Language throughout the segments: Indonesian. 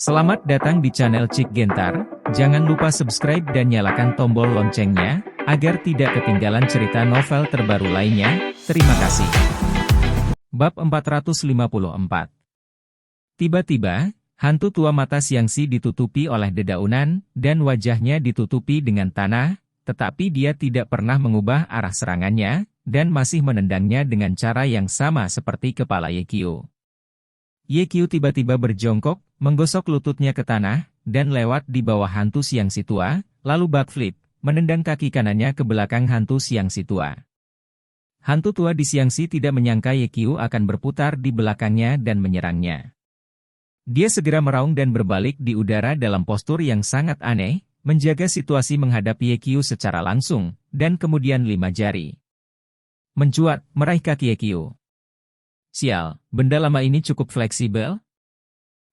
Selamat datang di channel Cik Gentar, jangan lupa subscribe dan nyalakan tombol loncengnya, agar tidak ketinggalan cerita novel terbaru lainnya, terima kasih. Bab 454. Tiba-tiba, hantu tua mata Xiangxi ditutupi oleh dedaunan, dan wajahnya ditutupi dengan tanah, tetapi dia tidak pernah mengubah arah serangannya, dan masih menendangnya dengan cara yang sama seperti kepala Ye Qiu. Ye Qiu tiba-tiba berjongkok, menggosok lututnya ke tanah, dan lewat di bawah hantu Xiangxi tua, lalu backflip, menendang kaki kanannya ke belakang hantu Xiangxi tua. Hantu tua di Xiangxi tidak menyangka Ye Qiu akan berputar di belakangnya dan menyerangnya. Dia segera meraung dan berbalik di udara dalam postur yang sangat aneh, menjaga situasi menghadapi Ye Qiu secara langsung, dan kemudian 5 jari mencuat, meraih kaki Ye Qiu. Sial, benda lama ini cukup fleksibel.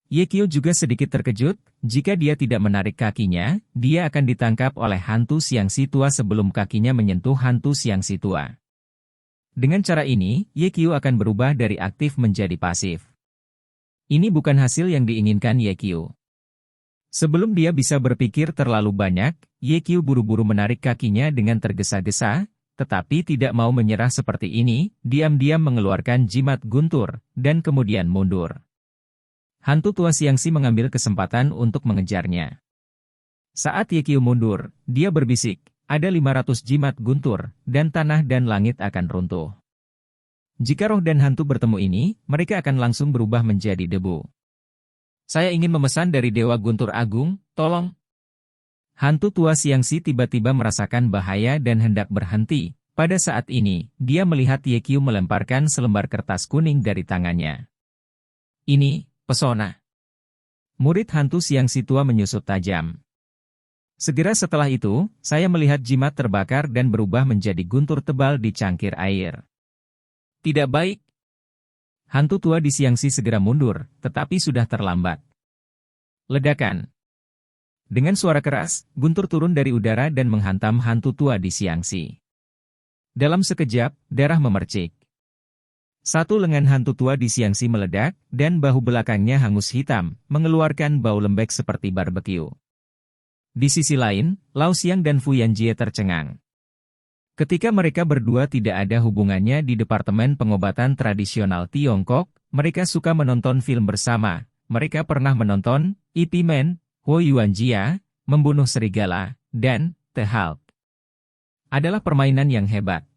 Ye Qiu juga sedikit terkejut, jika dia tidak menarik kakinya, dia akan ditangkap oleh hantu Xiangxi tua sebelum kakinya menyentuh hantu Xiangxi tua. Dengan cara ini, Ye Qiu akan berubah dari aktif menjadi pasif. Ini bukan hasil yang diinginkan Ye Qiu. Sebelum dia bisa berpikir terlalu banyak, Ye Qiu buru-buru menarik kakinya dengan tergesa-gesa, tetapi tidak mau menyerah seperti ini, diam-diam mengeluarkan jimat guntur, dan kemudian mundur. Hantu tua Xiangxi mengambil kesempatan untuk mengejarnya. Saat Ye Qiu mundur, dia berbisik, ada 500 jimat guntur, dan tanah dan langit akan runtuh. Jika roh dan hantu bertemu ini, mereka akan langsung berubah menjadi debu. Saya ingin memesan dari Dewa Guntur Agung, tolong. Hantu tua Xiangxi tiba-tiba merasakan bahaya dan hendak berhenti. Pada saat ini, dia melihat Ye Qiu melemparkan selembar kertas kuning dari tangannya. Ini, pesona. Murid hantu Xiangxi tua menyusut tajam. Segera setelah itu, saya melihat jimat terbakar dan berubah menjadi guntur tebal di cangkir air. Tidak baik. Hantu tua di Xiangxi segera mundur, tetapi sudah terlambat. Ledakan. Dengan suara keras, guntur turun dari udara dan menghantam hantu tua di Xiangxi. Dalam sekejap, darah memercik. Satu lengan hantu tua di Xiangxi meledak, dan bahu belakangnya hangus hitam, mengeluarkan bau lembek seperti barbeque. Di sisi lain, Lao Xiang dan Fu Yanjie tercengang. Ketika mereka berdua tidak ada hubungannya di Departemen Pengobatan Tradisional Tiongkok, mereka suka menonton film bersama. Mereka pernah menonton Ip Man, Huo Yuanjia, Membunuh Serigala, dan The Hulk. Adalah permainan yang hebat.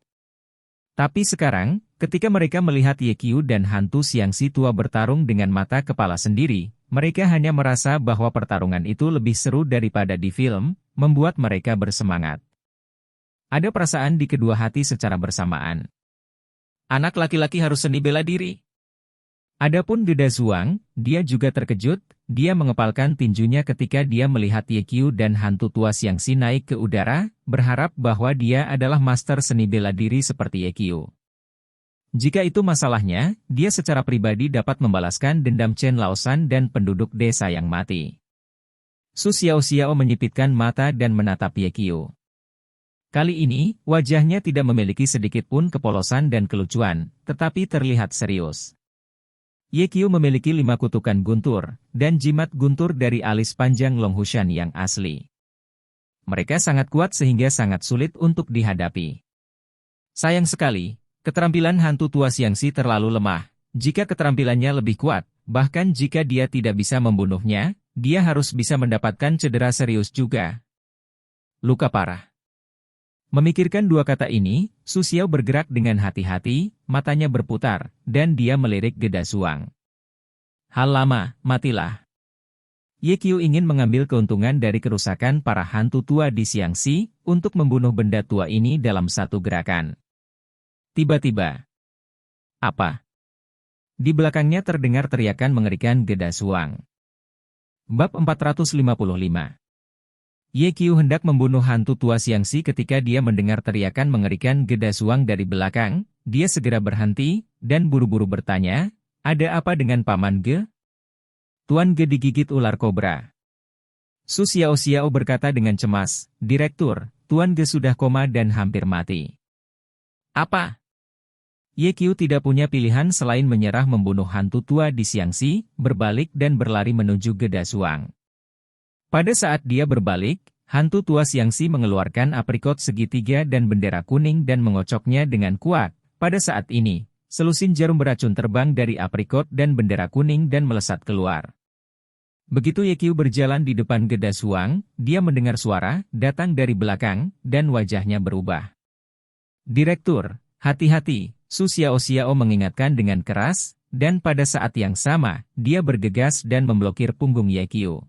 Tapi sekarang, ketika mereka melihat Ye Qiu dan hantu Xiangxi tua bertarung dengan mata kepala sendiri, mereka hanya merasa bahwa pertarungan itu lebih seru daripada di film, membuat mereka bersemangat. Ada perasaan di kedua hati secara bersamaan. Anak laki-laki harus seni bela diri. Adapun Geda Zhuang, dia juga terkejut, dia mengepalkan tinjunya ketika dia melihat Ye Qiu dan hantu tua Xiangxi naik ke udara, berharap bahwa dia adalah master seni bela diri seperti Ye Qiu. Jika itu masalahnya, dia secara pribadi dapat membalaskan dendam Chen Laosan dan penduduk desa yang mati. Su Xiao menyipitkan mata dan menatap Ye Qiu. Kali ini, wajahnya tidak memiliki sedikit pun kepolosan dan kelucuan, tetapi terlihat serius. Ye Qiu memiliki 5 kutukan guntur, dan jimat guntur dari alis panjang Long Hushan yang asli. Mereka sangat kuat sehingga sangat sulit untuk dihadapi. Sayang sekali, keterampilan hantu tua Xiangxi terlalu lemah. Jika keterampilannya lebih kuat, bahkan jika dia tidak bisa membunuhnya, dia harus bisa mendapatkan cedera serius juga. Luka parah. Memikirkan 2 kata ini, Su Xiao bergerak dengan hati-hati, matanya berputar, dan dia melirik Geda Zhuang. Hal lama, matilah. Ye Qiu ingin mengambil keuntungan dari kerusakan para hantu tua di Xiangxi, untuk membunuh benda tua ini dalam satu gerakan. Tiba-tiba. Apa? Di belakangnya terdengar teriakan mengerikan Geda Zhuang. Bab 455. Ye Qiu hendak membunuh hantu tua Xiangxi ketika dia mendengar teriakan mengerikan Geda Zhuang dari belakang, dia segera berhenti, dan buru-buru bertanya, ada apa dengan Paman Ge? Tuan Ge digigit ular kobra. Su Xiao berkata dengan cemas, Direktur, Tuan Ge sudah koma dan hampir mati. Apa? Ye tidak punya pilihan selain menyerah membunuh hantu tua di Xiangxi, berbalik dan berlari menuju Gedasuang. Pada saat dia berbalik, hantu tua Xiangxi mengeluarkan aprikot segitiga dan bendera kuning dan mengocoknya dengan kuat. Pada saat ini, selusin jarum beracun terbang dari aprikot dan bendera kuning dan melesat keluar. Begitu Ye berjalan di depan Gedasuang, dia mendengar suara datang dari belakang, dan wajahnya berubah. "Direktur, hati-hati!" Su Xiao mengingatkan dengan keras, dan pada saat yang sama, dia bergegas dan memblokir punggung Ye Qiu.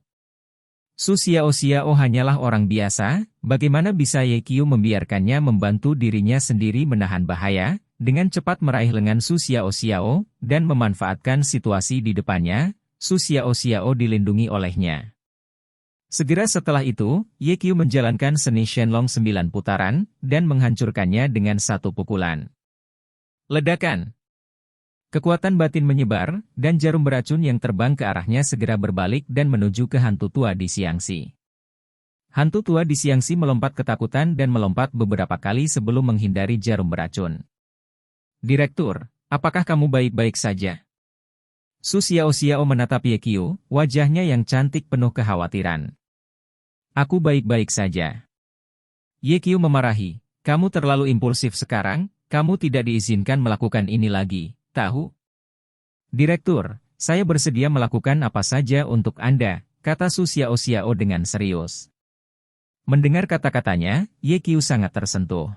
Su Xiao hanyalah orang biasa, bagaimana bisa Ye membiarkannya membantu dirinya sendiri menahan bahaya, dengan cepat meraih lengan Su Xiao dan memanfaatkan situasi di depannya, Su Xiao dilindungi olehnya. Segera setelah itu, Ye menjalankan seni Shenlong 9 putaran, dan menghancurkannya dengan satu pukulan. Ledakan. Kekuatan batin menyebar, dan jarum beracun yang terbang ke arahnya segera berbalik dan menuju ke hantu tua di Xiangxi. Hantu tua di Xiangxi melompat ketakutan dan melompat beberapa kali sebelum menghindari jarum beracun. "Direktur, apakah kamu baik-baik saja?" Su Xiao menatap Ye wajahnya yang cantik penuh kekhawatiran. "Aku baik-baik saja." Ye memarahi, "Kamu terlalu impulsif sekarang. Kamu tidak diizinkan melakukan ini lagi, tahu?" "Direktur, saya bersedia melakukan apa saja untuk Anda," kata Su Xiao dengan serius. Mendengar kata-katanya, Ye sangat tersentuh.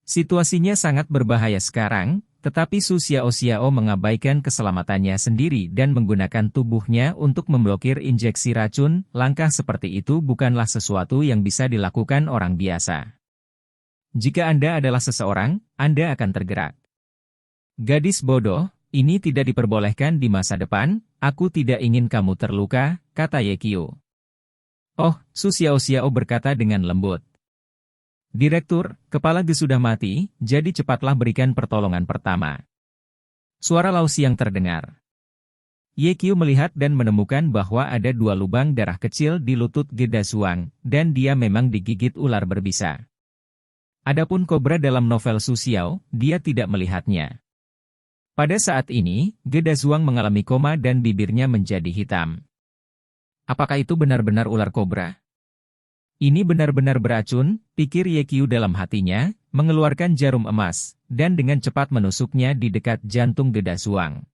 Situasinya sangat berbahaya sekarang, tetapi Su Xiao mengabaikan keselamatannya sendiri dan menggunakan tubuhnya untuk memblokir injeksi racun. Langkah seperti itu bukanlah sesuatu yang bisa dilakukan orang biasa. Jika Anda adalah seseorang, Anda akan tergerak. "Gadis bodoh, ini tidak diperbolehkan di masa depan, aku tidak ingin kamu terluka," kata Ye "Oh," Su Xiao berkata dengan lembut. "Direktur, kepala Ge sudah mati, jadi cepatlah berikan pertolongan pertama." Suara Lao Xiang terdengar. Ye melihat dan menemukan bahwa ada 2 lubang darah kecil di lutut Gedasuang, dan dia memang digigit ular berbisa. Adapun kobra dalam novel Su Xiao, dia tidak melihatnya. Pada saat ini, Gedasuang mengalami koma dan bibirnya menjadi hitam. Apakah itu benar-benar ular kobra? Ini benar-benar beracun, pikir Ye dalam hatinya, mengeluarkan jarum emas, dan dengan cepat menusuknya di dekat jantung Gedasuang.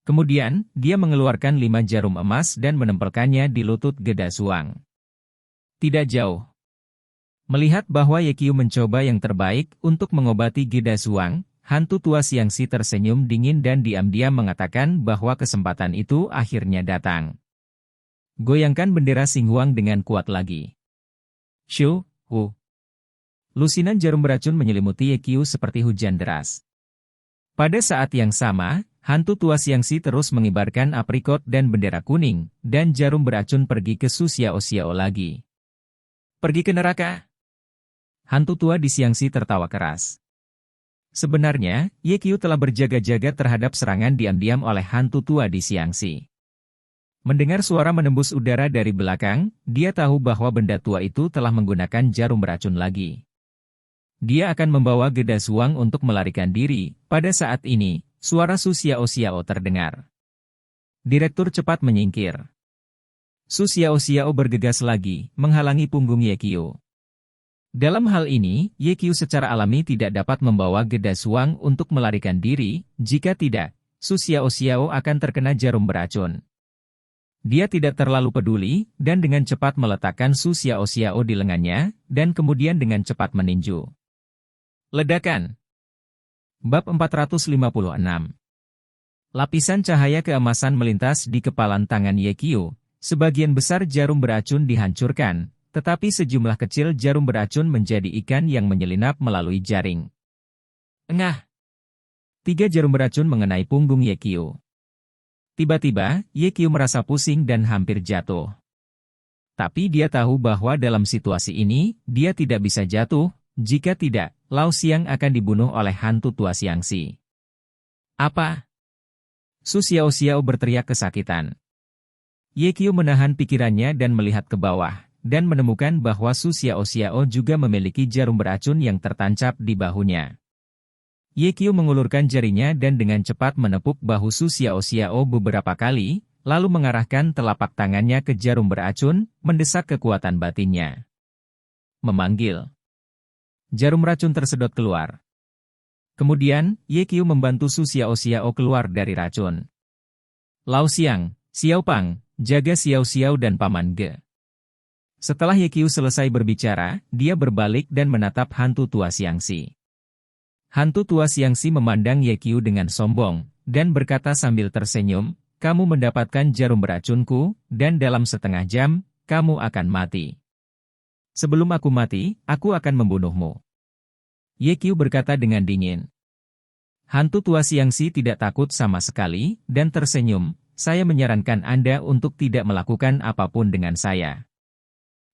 Kemudian, dia mengeluarkan 5 jarum emas dan menempelkannya di lutut Gedasuang. Tidak jauh. Melihat bahwa Ye mencoba yang terbaik untuk mengobati Gedasuang, hantu tua Xiangxi tersenyum dingin dan diam-diam mengatakan bahwa kesempatan itu akhirnya datang. Goyangkan bendera Xinghuang dengan kuat lagi. Shu, hu. Lusinan jarum beracun menyelimuti Ye seperti hujan deras. Pada saat yang sama, hantu tua Xiangxi terus mengibarkan aprikot dan bendera kuning, dan jarum beracun pergi ke Su Xiao lagi. "Pergi ke neraka!" Hantu tua di Xiangxi tertawa keras. Sebenarnya, Ye telah berjaga-jaga terhadap serangan diam-diam oleh hantu tua di Xiangxi. Mendengar suara menembus udara dari belakang, dia tahu bahwa benda tua itu telah menggunakan jarum beracun lagi. Dia akan membawa Gedasuang untuk melarikan diri. Pada saat ini, suara Su Xiao terdengar. Direktur cepat menyingkir. Su Xiao bergegas lagi, menghalangi punggung Ye Dalam hal ini, Ye secara alami tidak dapat membawa Gedasuang untuk melarikan diri. Jika tidak, Su Xiao akan terkena jarum beracun. Dia tidak terlalu peduli, dan dengan cepat meletakkan Su Xiao di lengannya, dan kemudian dengan cepat meninju. Ledakan. Bab 456. Lapisan cahaya keemasan melintas di kepalan tangan Ye sebagian besar jarum beracun dihancurkan, tetapi sejumlah kecil jarum beracun menjadi ikan yang menyelinap melalui jaring. Engah! 3 jarum beracun mengenai punggung Ye Tiba-tiba, Ye merasa pusing dan hampir jatuh. Tapi dia tahu bahwa dalam situasi ini, dia tidak bisa jatuh, jika tidak, Lao Xiang akan dibunuh oleh hantu tua Xiangxi. Apa? Su Xiao berteriak kesakitan. Ye menahan pikirannya dan melihat ke bawah, dan menemukan bahwa Su Xiao juga memiliki jarum beracun yang tertancap di bahunya. Ye Qiu mengulurkan jarinya dan dengan cepat menepuk bahu Su Xiao Xiao beberapa kali, lalu mengarahkan telapak tangannya ke jarum beracun, mendesak kekuatan batinnya. Memanggil. Jarum racun tersedot keluar. Kemudian, Ye Qiu membantu Su Xiao Xiao keluar dari racun. Lao Xiang, Xiao Pang, jaga Xiao Xiao dan Paman Ge. Setelah Ye Qiu selesai berbicara, dia berbalik dan menatap hantu tua Xiangxi. Hantu tua Xiangxi memandang Ye Qiu dengan sombong, dan berkata sambil tersenyum, "Kamu mendapatkan jarum beracunku, dan dalam setengah jam, kamu akan mati. Sebelum aku mati, aku akan membunuhmu." Ye Qiu berkata dengan dingin. Hantu tua Xiangxi tidak takut sama sekali, dan tersenyum, "Saya menyarankan Anda untuk tidak melakukan apapun dengan saya.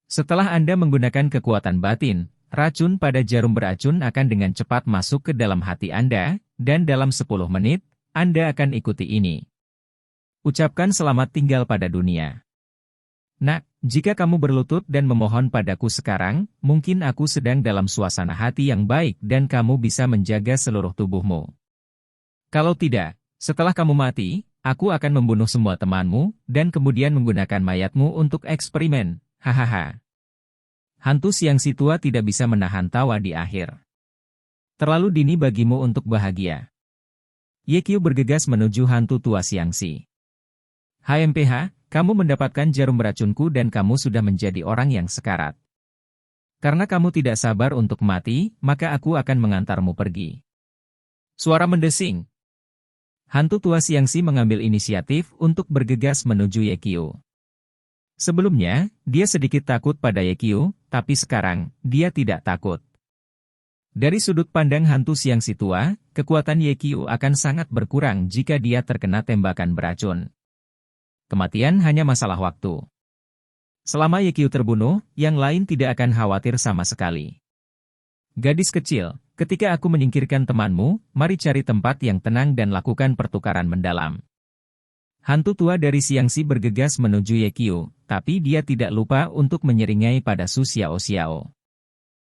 Setelah Anda menggunakan kekuatan batin, racun pada jarum beracun akan dengan cepat masuk ke dalam hati Anda, dan dalam 10 menit, Anda akan ikuti ini. Ucapkan selamat tinggal pada dunia. Nak, jika kamu berlutut dan memohon padaku sekarang, mungkin aku sedang dalam suasana hati yang baik dan kamu bisa menjaga seluruh tubuhmu. Kalau tidak, setelah kamu mati, aku akan membunuh semua temanmu, dan kemudian menggunakan mayatmu untuk eksperimen, hahaha." Hantu Xiangxi tua tidak bisa menahan tawa di akhir. Terlalu dini bagimu untuk bahagia. Ye Qiu bergegas menuju hantu tua Xiangxi. "HMPH, kamu mendapatkan jarum beracunku dan kamu sudah menjadi orang yang sekarat. Karena kamu tidak sabar untuk mati, maka aku akan mengantarmu pergi." Suara mendesing. Hantu tua Xiangxi mengambil inisiatif untuk bergegas menuju Ye Qiu. Sebelumnya, dia sedikit takut pada Ye Qiu, tapi sekarang, dia tidak takut. Dari sudut pandang hantu Xiangxi tua, kekuatan Ye Qiu akan sangat berkurang jika dia terkena tembakan beracun. Kematian hanya masalah waktu. Selama Ye Qiu terbunuh, yang lain tidak akan khawatir sama sekali. "Gadis kecil, ketika aku menyingkirkan temanmu, mari cari tempat yang tenang dan lakukan pertukaran mendalam." Hantu tua dari Xiangxi bergegas menuju Ye Qiu, tapi dia tidak lupa untuk menyeringai pada Su Xiao Xiao.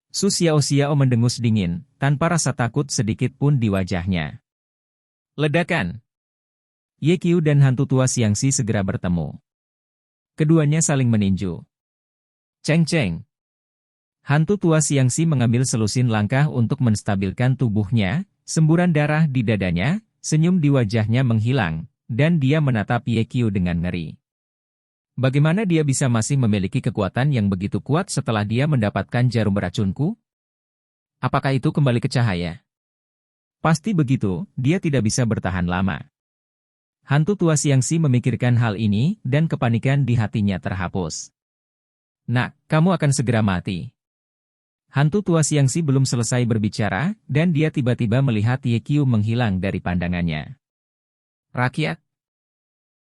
Su Xiao Xiao mendengus dingin, tanpa rasa takut sedikit pun di wajahnya. Ledakan! Ye Qiu dan hantu tua Xiangxi segera bertemu. Keduanya saling meninju. Ceng-ceng! Hantu tua Xiangxi mengambil selusin langkah untuk menstabilkan tubuhnya, semburan darah di dadanya, senyum di wajahnya menghilang, dan dia menatap Ye Qiu dengan ngeri. Bagaimana dia bisa masih memiliki kekuatan yang begitu kuat setelah dia mendapatkan jarum beracunku? Apakah itu kembali ke cahaya? Pasti begitu, dia tidak bisa bertahan lama. Hantu tua Xiangxi memikirkan hal ini, dan kepanikan di hatinya terhapus. "Nak, kamu akan segera mati." Hantu tua Xiangxi belum selesai berbicara, dan dia tiba-tiba melihat Ye Qiu menghilang dari pandangannya. "Rakyat."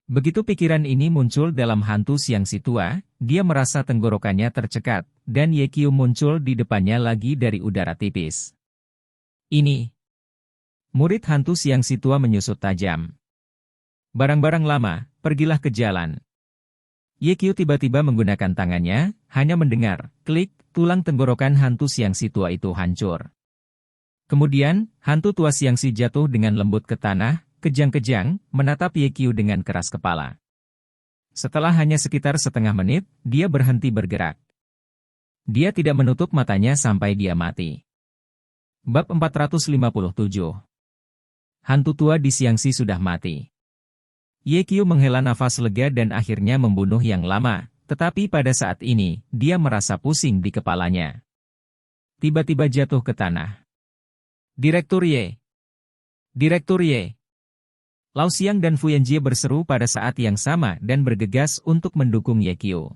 Begitu pikiran ini muncul dalam hantu Xiangxi tua, dia merasa tenggorokannya tercekat, dan Ye Qiu muncul di depannya lagi dari udara tipis. "Ini." Murid hantu Xiangxi tua menyusut tajam. "Barang-barang lama, pergilah ke jalan." Ye Qiu tiba-tiba menggunakan tangannya, hanya mendengar, klik, tulang tenggorokan hantu Xiangxi tua itu hancur. Kemudian, hantu tua Xiangxi jatuh dengan lembut ke tanah, kejang-kejang, menatap Ye Qiu dengan keras kepala. Setelah hanya sekitar setengah menit, dia berhenti bergerak. Dia tidak menutup matanya sampai dia mati. Bab 457. Hantu tua di Xiangxi sudah mati. Ye Qiu menghela nafas lega dan akhirnya membunuh yang lama, tetapi pada saat ini, dia merasa pusing di kepalanya. Tiba-tiba jatuh ke tanah. "Direktur Ye! Direktur Ye!" Lao Xiang dan Fu Yanjie berseru pada saat yang sama dan bergegas untuk mendukung Ye Qiu.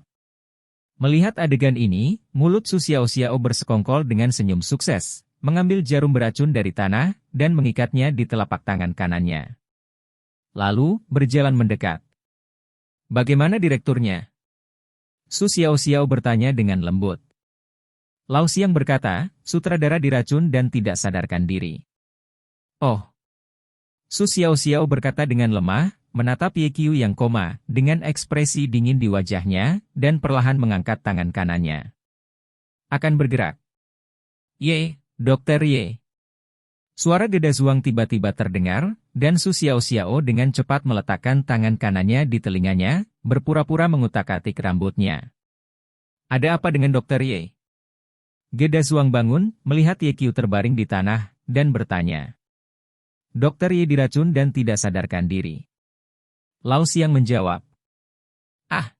Melihat adegan ini, mulut Su Xiao Xiao bersekongkol dengan senyum sukses, mengambil jarum beracun dari tanah, dan mengikatnya di telapak tangan kanannya. Lalu, berjalan mendekat. "Bagaimana direkturnya?" Su Xiao Xiao bertanya dengan lembut. Lao Xiang berkata, "Sutradara diracun dan tidak sadarkan diri." "Oh." Su Xiao Xiao berkata dengan lemah, menatap Ye Qiu yang koma, dengan ekspresi dingin di wajahnya, dan perlahan mengangkat tangan kanannya. "Akan bergerak." "Ye, Dokter Ye." Suara Gedazuang tiba-tiba terdengar, dan Su Xiao dengan cepat meletakkan tangan kanannya di telinganya, berpura-pura mengutak-atik rambutnya. Ada apa dengan Dokter Ye? Gedazuang bangun, melihat Ye Qiu terbaring di tanah, dan bertanya. Dokter Ye diracun dan tidak sadarkan diri. Lao Xiang menjawab. Ah!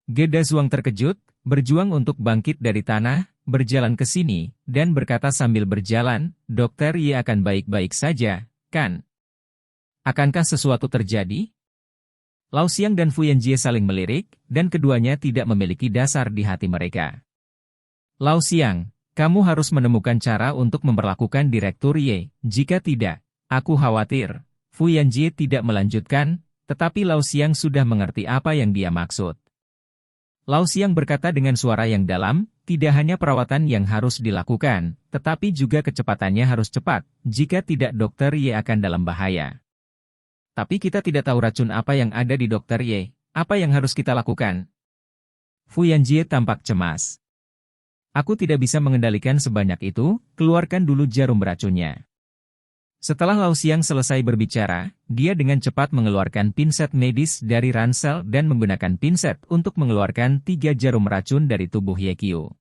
Gedazuang terkejut, berjuang untuk bangkit dari tanah, berjalan ke sini, dan berkata sambil berjalan, Dokter Ye akan baik-baik saja, kan? Akankah sesuatu terjadi? Lao Xiang dan Fu Yanjie saling melirik, dan keduanya tidak memiliki dasar di hati mereka. Lao Xiang, kamu harus menemukan cara untuk memperlakukan Direktur Ye, jika tidak, aku khawatir. Fu Yanjie tidak melanjutkan, tetapi Lao Xiang sudah mengerti apa yang dia maksud. Lao Xiang berkata dengan suara yang dalam, tidak hanya perawatan yang harus dilakukan, tetapi juga kecepatannya harus cepat, jika tidak Dokter Ye akan dalam bahaya. Tapi kita tidak tahu racun apa yang ada di Dokter Ye, apa yang harus kita lakukan? Fu Yanjie tampak cemas. Aku tidak bisa mengendalikan sebanyak itu, keluarkan dulu jarum beracunnya. Setelah Lao Xiang selesai berbicara, dia dengan cepat mengeluarkan pinset medis dari ransel dan menggunakan pinset untuk mengeluarkan 3 jarum racun dari tubuh Ye Qiu.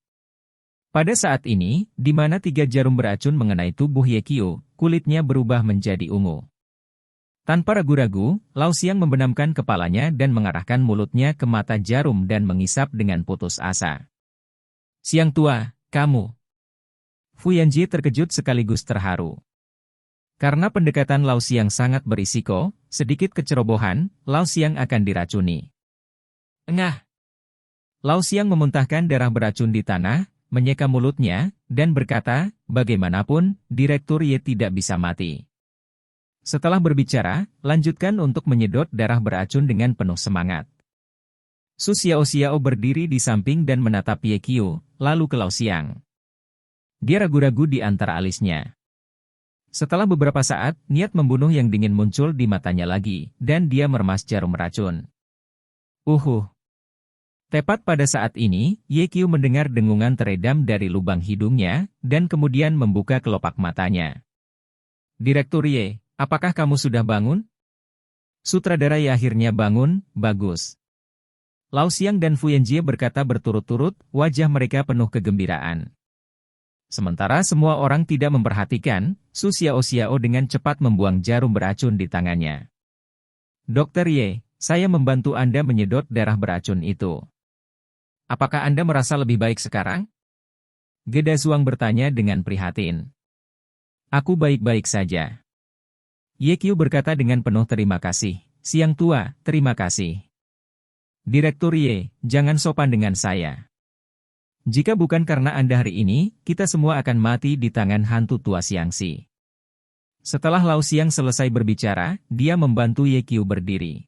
Pada saat ini, di mana 3 jarum beracun mengenai tubuh Ye Qiu, kulitnya berubah menjadi ungu. Tanpa ragu-ragu, Lao Xiang membenamkan kepalanya dan mengarahkan mulutnya ke mata jarum dan mengisap dengan putus asa. Siang tua, kamu. Fu Yanjie terkejut sekaligus terharu. Karena pendekatan Lao Xiang sangat berisiko, sedikit kecerobohan, Lao Xiang akan diracuni. Engah! Lao Xiang memuntahkan darah beracun di tanah, menyeka mulutnya, dan berkata, bagaimanapun, Direktur Ye tidak bisa mati. Setelah berbicara, lanjutkan untuk menyedot darah beracun dengan penuh semangat. Su Xiao berdiri di samping dan menatap Ye Qiu, lalu ke Lao Xiang. Dia ragu-ragu di antara alisnya. Setelah beberapa saat, niat membunuh yang dingin muncul di matanya lagi, dan dia meremas jarum racun. Tepat pada saat ini, Ye Qiu mendengar dengungan teredam dari lubang hidungnya, dan kemudian membuka kelopak matanya. Direktur Ye, apakah kamu sudah bangun? Sutradara Ye akhirnya bangun, bagus. Lao Xiang dan Fu Yanjie berkata berturut-turut, wajah mereka penuh kegembiraan. Sementara semua orang tidak memperhatikan, Su Xiao dengan cepat membuang jarum beracun di tangannya. Dokter Ye, saya membantu Anda menyedot darah beracun itu. Apakah Anda merasa lebih baik sekarang? Gedazuang bertanya dengan prihatin. Aku baik-baik saja. Ye Qiu berkata dengan penuh terima kasih. Siang tua, terima kasih. Direktur Ye, jangan sopan dengan saya. Jika bukan karena Anda hari ini, kita semua akan mati di tangan hantu tua Xiangxi. Setelah Lao Xiang selesai berbicara, dia membantu Ye Qiu berdiri.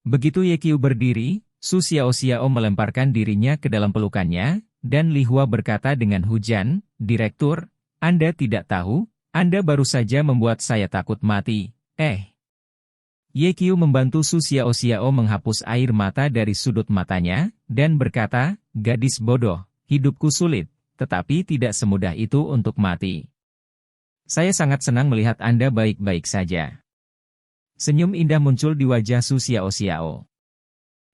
Begitu Ye Qiu berdiri, Su Xiao melemparkan dirinya ke dalam pelukannya, dan Li Hua berkata dengan hujan, Direktur, Anda tidak tahu, Anda baru saja membuat saya takut mati. Ye Qiu membantu Su Xiao menghapus air mata dari sudut matanya, dan berkata, gadis bodoh, hidupku sulit, tetapi tidak semudah itu untuk mati. Saya sangat senang melihat Anda baik-baik saja. Senyum indah muncul di wajah Su Xiao.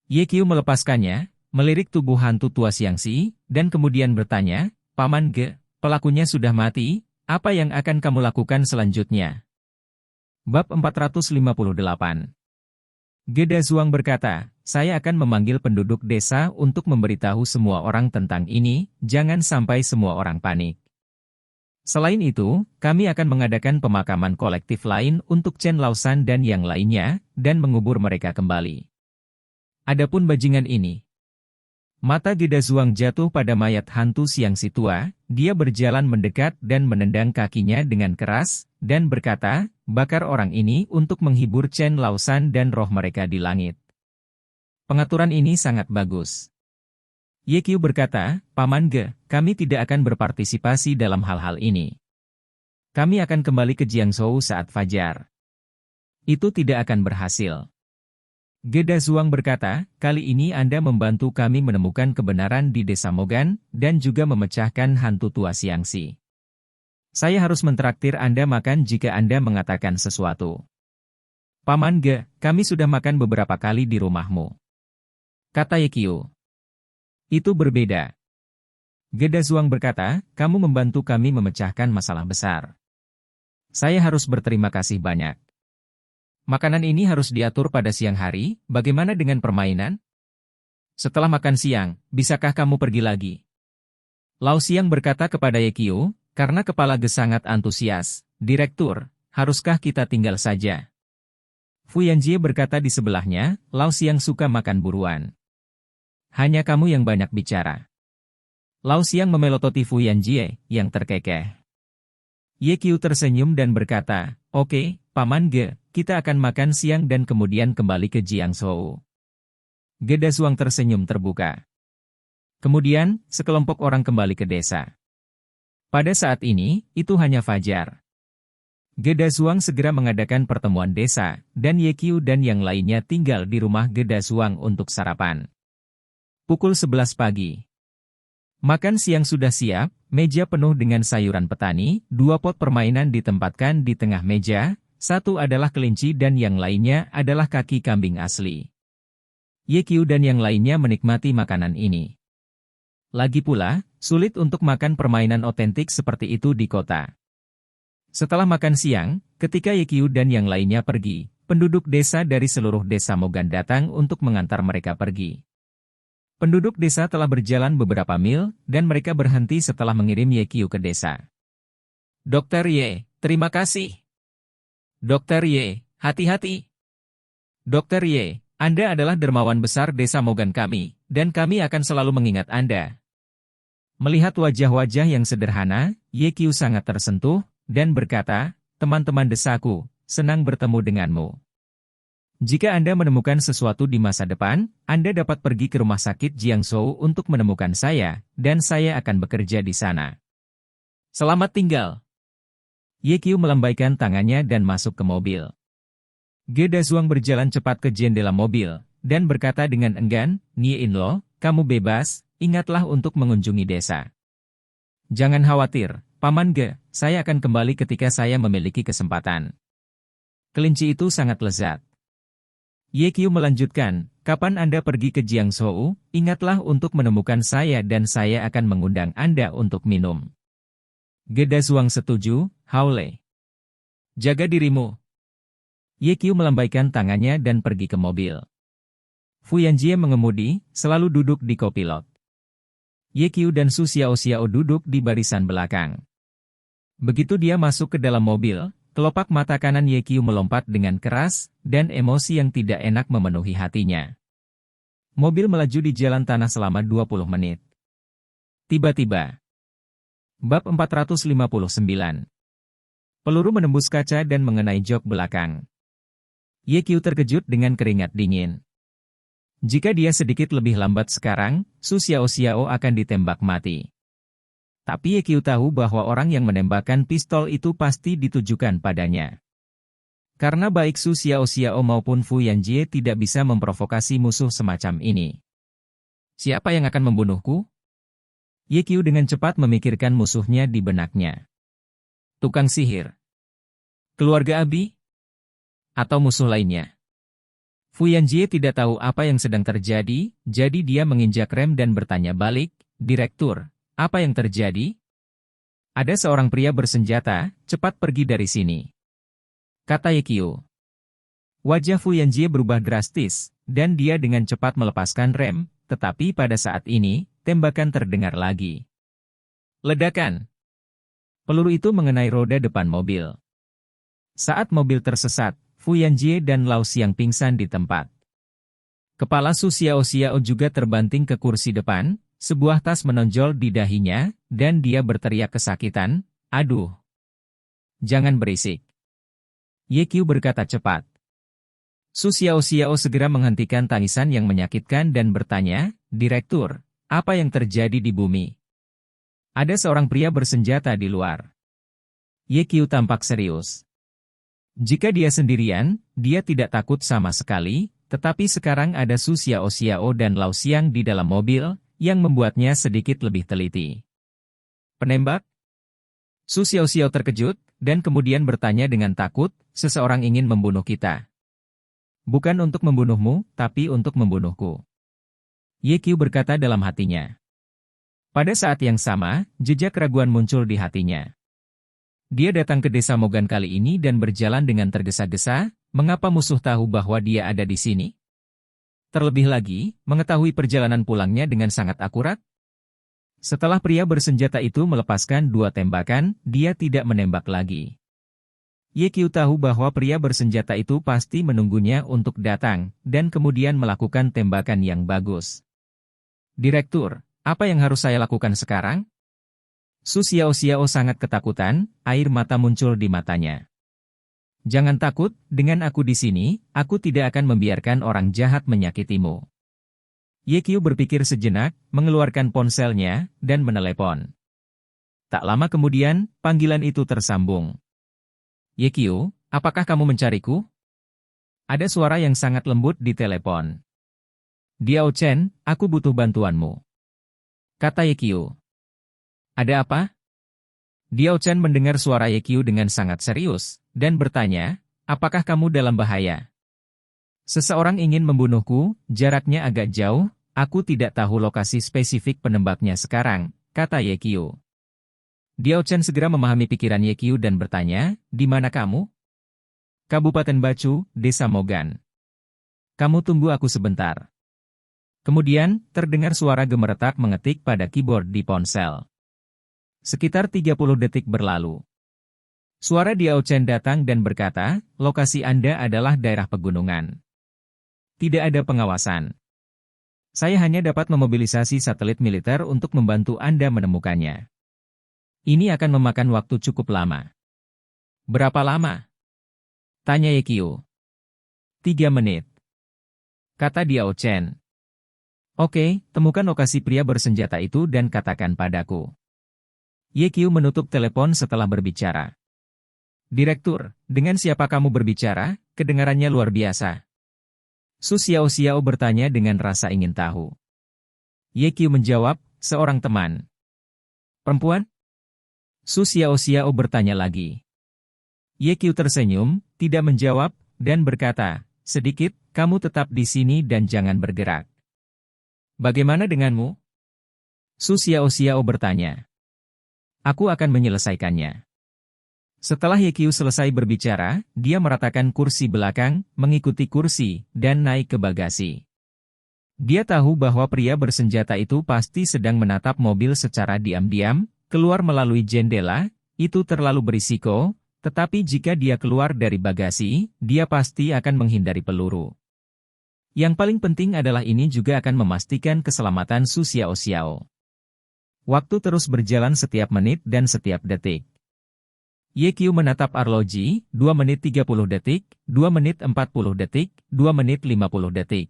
Ye Qiu melepaskannya, melirik tubuh hantu tua Xiangxi, dan kemudian bertanya, Paman Ge, pelakunya sudah mati, apa yang akan kamu lakukan selanjutnya? Bab 458. Gedazuang berkata, saya akan memanggil penduduk desa untuk memberitahu semua orang tentang ini, jangan sampai semua orang panik. Selain itu, kami akan mengadakan pemakaman kolektif lain untuk Chen Laosan dan yang lainnya, dan mengubur mereka kembali. Adapun bajingan ini. Mata Gedazuang jatuh pada mayat hantu Xiangxi tua, dia berjalan mendekat dan menendang kakinya dengan keras, dan berkata, bakar orang ini untuk menghibur Chen Laosan dan roh mereka di langit. Pengaturan ini sangat bagus. Ye Qiu berkata, Paman Ge, kami tidak akan berpartisipasi dalam hal-hal ini. Kami akan kembali ke Jiangzhou saat fajar. Itu tidak akan berhasil. Gedazuang berkata, kali ini Anda membantu kami menemukan kebenaran di desa Mogan, dan juga memecahkan hantu tua Xiangxi. Saya harus mentraktir Anda makan jika Anda mengatakan sesuatu. Paman Ge, kami sudah makan beberapa kali di rumahmu, kata Yekyu. Itu berbeda. Gedazuang berkata, kamu membantu kami memecahkan masalah besar. Saya harus berterima kasih banyak. Makanan ini harus diatur pada siang hari, bagaimana dengan permainan? Setelah makan siang, bisakah kamu pergi lagi? Lao Xiang berkata kepada Yekyu, karena kepala Ge sangat antusias, Direktur, haruskah kita tinggal saja? Fu Yanjie berkata di sebelahnya, Lao Xiang suka makan buruan. Hanya kamu yang banyak bicara. Lao Xiang memelototi Fu Yanjie, yang terkekeh. Yekyu tersenyum dan berkata, oke, Paman Ge, kita akan makan siang dan kemudian kembali ke Jiangzhou. Gedazuang tersenyum terbuka. Kemudian, sekelompok orang kembali ke desa. Pada saat ini, itu hanya fajar. Gedazuang segera mengadakan pertemuan desa, dan Yekyu dan yang lainnya tinggal di rumah Gedazuang untuk sarapan. Pukul 11 pagi. Makan siang sudah siap, meja penuh dengan sayuran petani, 2 pot permainan ditempatkan di tengah meja, satu adalah kelinci dan yang lainnya adalah kaki kambing asli. Yekyu dan yang lainnya menikmati makanan ini. Lagi pula, sulit untuk makan permainan otentik seperti itu di kota. Setelah makan siang, ketika Yekyu dan yang lainnya pergi, penduduk desa dari seluruh desa Mogan datang untuk mengantar mereka pergi. Penduduk desa telah berjalan beberapa mil, dan mereka berhenti setelah mengirim Yekyu ke desa. Dokter Ye, terima kasih. Dokter Ye, hati-hati. Dokter Ye, Anda adalah dermawan besar desa Mogan kami, dan kami akan selalu mengingat Anda. Melihat wajah-wajah yang sederhana, Yekyu sangat tersentuh, dan berkata, teman-teman desaku, senang bertemu denganmu. Jika Anda menemukan sesuatu di masa depan, Anda dapat pergi ke rumah sakit Jiangzhou untuk menemukan saya, dan saya akan bekerja di sana. Selamat tinggal. Yekyu melambaikan tangannya dan masuk ke mobil. Gedazuang berjalan cepat ke jendela mobil, dan berkata dengan enggan, Nie Inlo, kamu bebas, ingatlah untuk mengunjungi desa. Jangan khawatir, Paman Ge, saya akan kembali ketika saya memiliki kesempatan. Kelinci itu sangat lezat. Yekyu melanjutkan, kapan Anda pergi ke Jiangzhou, ingatlah untuk menemukan saya dan saya akan mengundang Anda untuk minum. Gedazuang setuju, Haole. Jaga dirimu. Yekyu melambaikan tangannya dan pergi ke mobil. Fu Yanjie mengemudi, selalu duduk di kopilot. Yekyu dan Su Xiao duduk di barisan belakang. Begitu dia masuk ke dalam mobil, kelopak mata kanan Yekyu melompat dengan keras, dan emosi yang tidak enak memenuhi hatinya. Mobil melaju di jalan tanah selama 20 menit. Tiba-tiba. Bab 459. Peluru menembus kaca dan mengenai jok belakang. Yekyu terkejut dengan keringat dingin. Jika dia sedikit lebih lambat sekarang, Su Xiao akan ditembak mati. Tapi Yekyu tahu bahwa orang yang menembakkan pistol itu pasti ditujukan padanya. Karena baik Su Xiao maupun Fu Yanjie tidak bisa memprovokasi musuh semacam ini. Siapa yang akan membunuhku? Yekyu dengan cepat memikirkan musuhnya di benaknya. Tukang sihir? Keluarga Abi? Atau musuh lainnya? Fu Yanjie tidak tahu apa yang sedang terjadi, jadi dia menginjak rem dan bertanya balik, Direktur, apa yang terjadi? Ada seorang pria bersenjata, cepat pergi dari sini. Kata Yekyu. Wajah Fu Yanjie berubah drastis, dan dia dengan cepat melepaskan rem, tetapi pada saat ini, tembakan terdengar lagi. Ledakan. Peluru itu mengenai roda depan mobil. Saat mobil tersesat, Fu Yanjie dan Lao Xiang pingsan di tempat. Kepala Su Xiao juga terbanting ke kursi depan, sebuah tas menonjol di dahinya, dan dia berteriak kesakitan, aduh. Jangan berisik. Yekyu berkata cepat. Su Xiao segera menghentikan tangisan yang menyakitkan dan bertanya, Direktur, apa yang terjadi di bumi? Ada seorang pria bersenjata di luar. Yekyu tampak serius. Jika dia sendirian, dia tidak takut sama sekali, tetapi sekarang ada Su Xiao dan Lao Xiang di dalam mobil, yang membuatnya sedikit lebih teliti. Penembak? Su Xiaoxiao terkejut, dan kemudian bertanya dengan takut, seseorang ingin membunuh kita. Bukan untuk membunuhmu, tapi untuk membunuhku. Ye Qiu berkata dalam hatinya. Pada saat yang sama, jejak keraguan muncul di hatinya. Dia datang ke desa Mogan kali ini dan berjalan dengan tergesa-gesa, mengapa musuh tahu bahwa dia ada di sini? Terlebih lagi, mengetahui perjalanan pulangnya dengan sangat akurat. Setelah pria bersenjata itu melepaskan 2 tembakan, dia tidak menembak lagi. Ye Qiu tahu bahwa pria bersenjata itu pasti menunggunya untuk datang, dan kemudian melakukan tembakan yang bagus. Direktur, apa yang harus saya lakukan sekarang? Su Xiaoxiao sangat ketakutan, air mata muncul di matanya. Jangan takut, dengan aku di sini, aku tidak akan membiarkan orang jahat menyakitimu. Ye Qiu berpikir sejenak, mengeluarkan ponselnya, dan menelepon. Tak lama kemudian, panggilan itu tersambung. Ye Qiu, apakah kamu mencariku? Ada suara yang sangat lembut di telepon. Diao Chen, aku butuh bantuanmu. Kata Ye Qiu. Ada apa? Diao Chen mendengar suara Ye Qiu dengan sangat serius, dan bertanya, apakah kamu dalam bahaya? Seseorang ingin membunuhku, jaraknya agak jauh, aku tidak tahu lokasi spesifik penembaknya sekarang, kata Ye Qiu. Diao Chen segera memahami pikiran Ye Qiu dan bertanya, di mana kamu? Kabupaten Bacu, Desa Mogan. Kamu tunggu aku sebentar. Kemudian, terdengar suara gemeretak mengetik pada keyboard di ponsel. Sekitar 30 detik berlalu. Suara Diao Chen datang dan berkata, lokasi Anda adalah daerah pegunungan. Tidak ada pengawasan. Saya hanya dapat memobilisasi satelit militer untuk membantu Anda menemukannya. Ini akan memakan waktu cukup lama. Berapa lama? Tanya Ye Qiu. 3 menit. Kata Diao Chen. Oke, temukan lokasi pria bersenjata itu dan katakan padaku. Ye Qiu menutup telepon setelah berbicara. Direktur, dengan siapa kamu berbicara? Kedengarannya luar biasa. Su Xiaoxiao bertanya dengan rasa ingin tahu. Ye Qiu menjawab, seorang teman. Perempuan? Su Xiaoxiao bertanya lagi. Ye Qiu tersenyum, tidak menjawab, dan berkata, sedikit, kamu tetap di sini dan jangan bergerak. Bagaimana denganmu? Su Xiaoxiao bertanya. Aku akan menyelesaikannya. Setelah Ye Qiu selesai berbicara, dia meratakan kursi belakang, mengikuti kursi, dan naik ke bagasi. Dia tahu bahwa pria bersenjata itu pasti sedang menatap mobil secara diam-diam, keluar melalui jendela, itu terlalu berisiko, tetapi jika dia keluar dari bagasi, dia pasti akan menghindari peluru. Yang paling penting adalah ini juga akan memastikan keselamatan Su Xiaoxiao. Waktu terus berjalan setiap menit dan setiap detik. Ye Qiu menatap arloji, 2 menit 30 detik, 2 menit 40 detik, 2 menit 50 detik.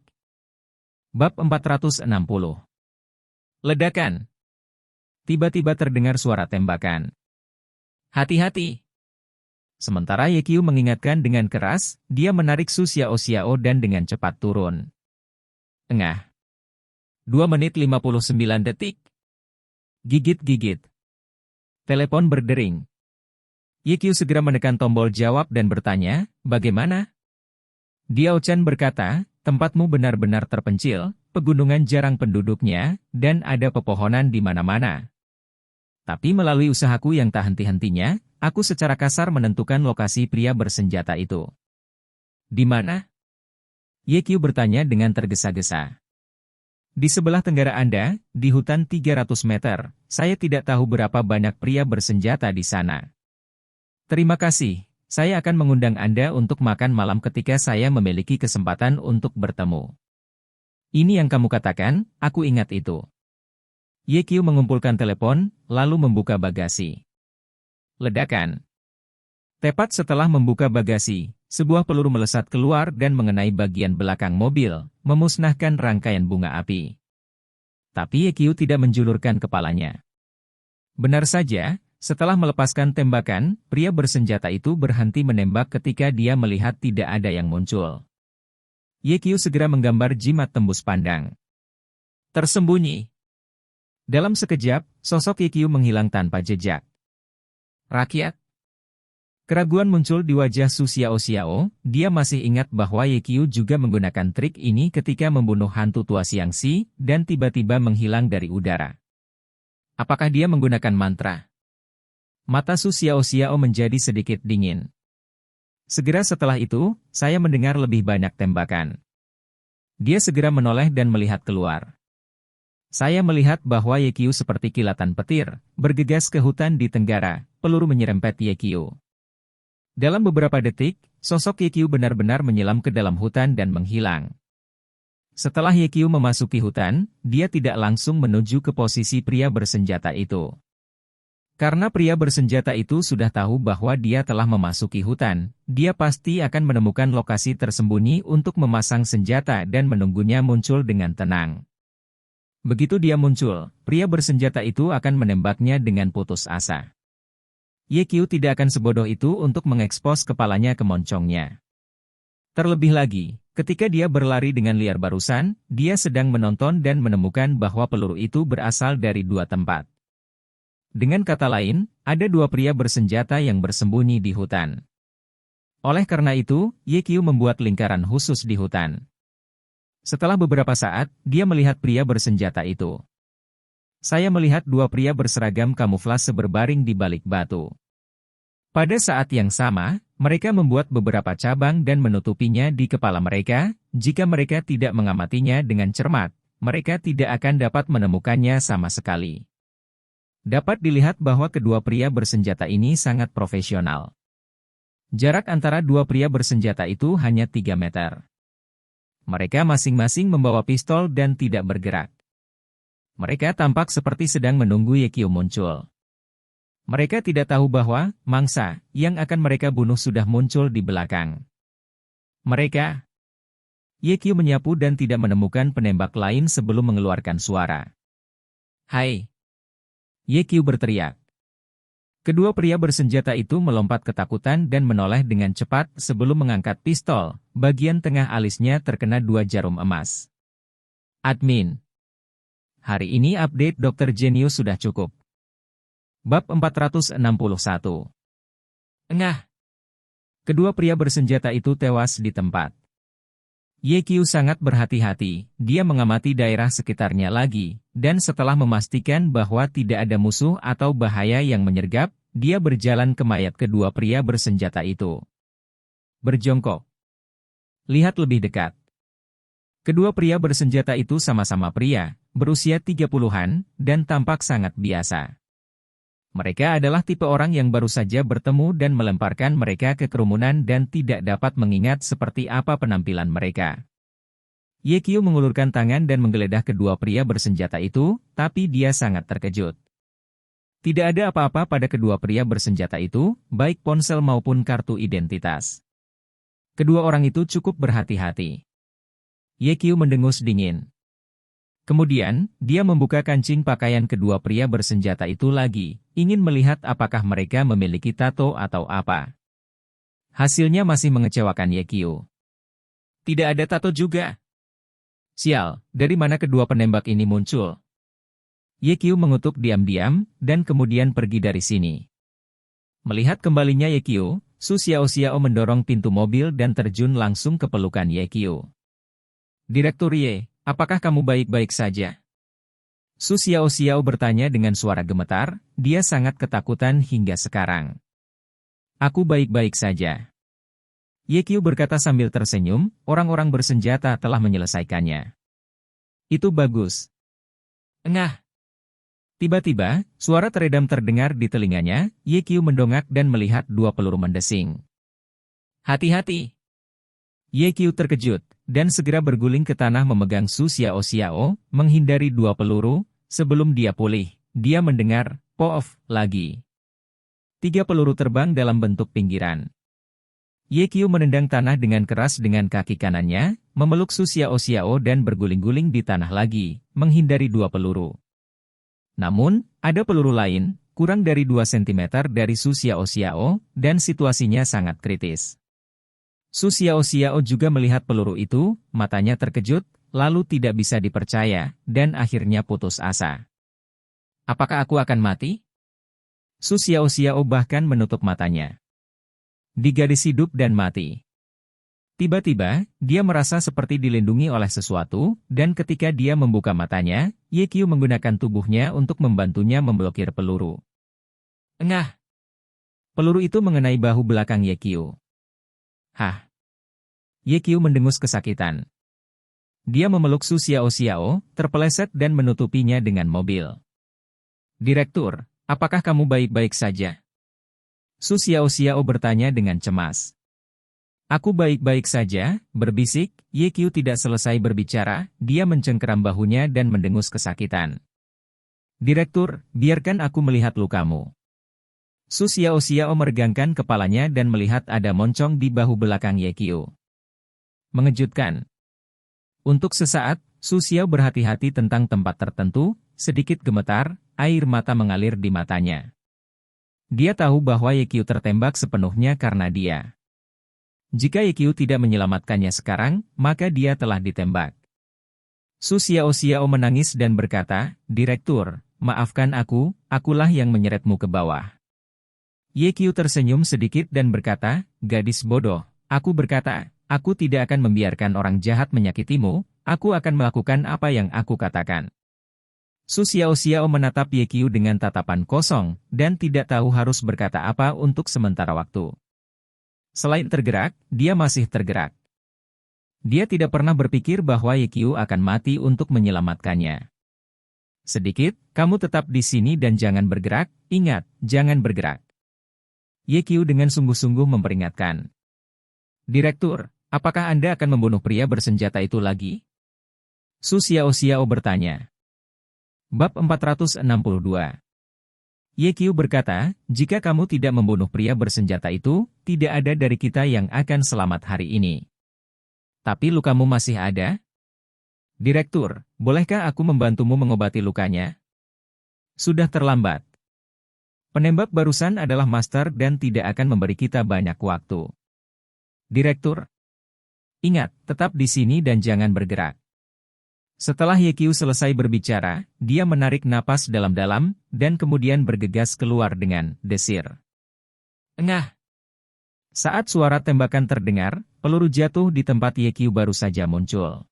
Bab 460. Ledakan. Tiba-tiba terdengar suara tembakan. Hati-hati. Sementara Ye Qiu mengingatkan dengan keras, dia menarik Su Xiaoxiao dan dengan cepat turun. Engah. 2 menit 59 detik. Gigit-gigit. Telepon berdering. Ye Qiu segera menekan tombol jawab dan bertanya, bagaimana? Diao Chen berkata, tempatmu benar-benar terpencil, pegunungan jarang penduduknya, dan ada pepohonan di mana-mana. Tapi melalui usahaku yang tak henti-hentinya, aku secara kasar menentukan lokasi pria bersenjata itu. Di mana? Ye Qiu bertanya dengan tergesa-gesa. Di sebelah tenggara Anda, di hutan 300 meter, saya tidak tahu berapa banyak pria bersenjata di sana. Terima kasih, saya akan mengundang Anda untuk makan malam ketika saya memiliki kesempatan untuk bertemu. Ini yang kamu katakan, aku ingat itu. Ye Qiu mengumpulkan telepon, lalu membuka bagasi. Ledakan. Tepat setelah membuka bagasi, sebuah peluru melesat keluar dan mengenai bagian belakang mobil, memusnahkan rangkaian bunga api. Tapi Ye Qiu tidak menjulurkan kepalanya. Benar saja, setelah melepaskan tembakan, pria bersenjata itu berhenti menembak ketika dia melihat tidak ada yang muncul. Ye Qiu segera menggambar jimat tembus pandang. Tersembunyi. Dalam sekejap, sosok Ye Qiu menghilang tanpa jejak. Rakyat. Keraguan muncul di wajah Su Xiao. Dia masih ingat bahwa Ye Qiu juga menggunakan trik ini ketika membunuh hantu tua Xiangxi dan tiba-tiba menghilang dari udara. Apakah dia menggunakan mantra? Mata Su Xiao menjadi sedikit dingin. Segera setelah itu, saya mendengar lebih banyak tembakan. Dia segera menoleh dan melihat keluar. Saya melihat bahwa Ye Qiu seperti kilatan petir, bergegas ke hutan di tenggara, peluru menyerempet Ye Qiu. Dalam beberapa detik, sosok Ye Qiu benar-benar menyelam ke dalam hutan dan menghilang. Setelah Ye Qiu memasuki hutan, dia tidak langsung menuju ke posisi pria bersenjata itu. Karena pria bersenjata itu sudah tahu bahwa dia telah memasuki hutan, dia pasti akan menemukan lokasi tersembunyi untuk memasang senjata dan menunggunya muncul dengan tenang. Begitu dia muncul, pria bersenjata itu akan menembaknya dengan putus asa. Ye Qiu tidak akan sebodoh itu untuk mengekspos kepalanya ke moncongnya. Terlebih lagi, ketika dia berlari dengan liar barusan, dia sedang menonton dan menemukan bahwa peluru itu berasal dari dua tempat. Dengan kata lain, ada dua pria bersenjata yang bersembunyi di hutan. Oleh karena itu, Ye Qiu membuat lingkaran khusus di hutan. Setelah beberapa saat, dia melihat pria bersenjata itu. Saya melihat dua pria berseragam kamuflase berbaring di balik batu. Pada saat yang sama, mereka membuat beberapa cabang dan menutupinya di kepala mereka. Jika mereka tidak mengamatinya dengan cermat, mereka tidak akan dapat menemukannya sama sekali. Dapat dilihat bahwa kedua pria bersenjata ini sangat profesional. Jarak antara dua pria bersenjata itu hanya 3 meter. Mereka masing-masing membawa pistol dan tidak bergerak. Mereka tampak seperti sedang menunggu Ye Qiu muncul. Mereka tidak tahu bahwa mangsa yang akan mereka bunuh sudah muncul di belakang. Mereka. Ye Qiu menyapu dan tidak menemukan penembak lain sebelum mengeluarkan suara. "Hai!" Ye Qiu berteriak. Kedua pria bersenjata itu melompat ketakutan dan menoleh dengan cepat sebelum mengangkat pistol. Bagian tengah alisnya terkena 2 jarum emas. Admin. Hari ini update Dr. Genius sudah cukup. Bab 461. Engah. Kedua pria bersenjata itu tewas di tempat. Ye Qiu sangat berhati-hati, dia mengamati daerah sekitarnya lagi, dan setelah memastikan bahwa tidak ada musuh atau bahaya yang menyergap, dia berjalan ke mayat kedua pria bersenjata itu. Berjongkok. Lihat lebih dekat. Kedua pria bersenjata itu sama-sama pria, berusia 30-an, dan tampak sangat biasa. Mereka adalah tipe orang yang baru saja bertemu dan melemparkan mereka ke kerumunan dan tidak dapat mengingat seperti apa penampilan mereka. Ye Qiu mengulurkan tangan dan menggeledah kedua pria bersenjata itu, tapi dia sangat terkejut. Tidak ada apa-apa pada kedua pria bersenjata itu, baik ponsel maupun kartu identitas. Kedua orang itu cukup berhati-hati. Ye Qiu mendengus dingin. Kemudian, dia membuka kancing pakaian kedua pria bersenjata itu lagi, ingin melihat apakah mereka memiliki tato atau apa. Hasilnya masih mengecewakan Ye Qiu. Tidak ada tato juga. Sial, dari mana kedua penembak ini muncul? Ye Qiu mengutuk diam-diam, dan kemudian pergi dari sini. Melihat kembalinya Ye Qiu, Su Xiao mendorong pintu mobil dan terjun langsung ke pelukan Ye Qiu. Direktur Ye, apakah kamu baik-baik saja? Su Xiao bertanya dengan suara gemetar, dia sangat ketakutan hingga sekarang. Aku baik-baik saja. Ye Qiu berkata sambil tersenyum, orang-orang bersenjata telah menyelesaikannya. Itu bagus. Engah. Tiba-tiba, suara teredam terdengar di telinganya, Ye Qiu mendongak dan melihat 2 peluru mendesing. Hati-hati. Ye Qiu terkejut, dan segera berguling ke tanah memegang Su Xiao, menghindari 2 peluru. Sebelum dia pulih, dia mendengar, "Poof," lagi. 3 peluru terbang dalam bentuk pinggiran. Ye Qiu menendang tanah dengan keras dengan kaki kanannya, memeluk Su Xiao dan berguling-guling di tanah lagi, menghindari 2 peluru. Namun, ada peluru lain, kurang dari 2 cm dari Su Xiao, dan situasinya sangat kritis. Su Xiao juga melihat peluru itu, matanya terkejut, lalu tidak bisa dipercaya, dan akhirnya putus asa. Apakah aku akan mati? Su Xiao bahkan menutup matanya. Di gadis hidup dan mati. Tiba-tiba, dia merasa seperti dilindungi oleh sesuatu, dan ketika dia membuka matanya, Ye Qiu menggunakan tubuhnya untuk membantunya memblokir peluru. Engah! Peluru itu mengenai bahu belakang Ye Qiu. Hah! Ye Qiu mendengus kesakitan. Dia memeluk Su Xiao, terpeleset dan menutupinya dengan mobil. Direktur, apakah kamu baik-baik saja? Su Xiao bertanya dengan cemas. Aku baik-baik saja, berbisik. Ye Qiu tidak selesai berbicara, dia mencengkeram bahunya dan mendengus kesakitan. Direktur, biarkan aku melihat lukamu. Su Xiao meregangkan kepalanya dan melihat ada moncong di bahu belakang Ye Qiu. Mengejutkan. Untuk sesaat, Su Xiao berhati-hati tentang tempat tertentu, sedikit gemetar, air mata mengalir di matanya. Dia tahu bahwa Ye Qiu tertembak sepenuhnya karena dia. Jika Ye Qiu tidak menyelamatkannya sekarang, maka dia telah ditembak. Su Xiao menangis dan berkata, Direktur, maafkan akulah yang menyeretmu ke bawah. Ye Qiu tersenyum sedikit dan berkata, gadis bodoh, aku berkata, aku tidak akan membiarkan orang jahat menyakitimu, aku akan melakukan apa yang aku katakan. Su Xiao menatap Ye Qiu dengan tatapan kosong, dan tidak tahu harus berkata apa untuk sementara waktu. Selain tergerak, dia masih tergerak. Dia tidak pernah berpikir bahwa Ye Qiu akan mati untuk menyelamatkannya. Sedikit, kamu tetap di sini dan jangan bergerak, ingat, jangan bergerak. Ye Qiu dengan sungguh-sungguh memperingatkan. Direktur, apakah Anda akan membunuh pria bersenjata itu lagi? Su Xiao bertanya. Bab 462. Ye Qiu berkata, jika kamu tidak membunuh pria bersenjata itu, tidak ada dari kita yang akan selamat hari ini. Tapi lukamu masih ada? Direktur, bolehkah aku membantumu mengobati lukanya? Sudah terlambat. Penembak barusan adalah master dan tidak akan memberi kita banyak waktu. Direktur, ingat, tetap di sini dan jangan bergerak. Setelah Ye Qiu selesai berbicara, dia menarik napas dalam-dalam, dan kemudian bergegas keluar dengan desir. Engah! Saat suara tembakan terdengar, peluru jatuh di tempat Ye Qiu baru saja muncul.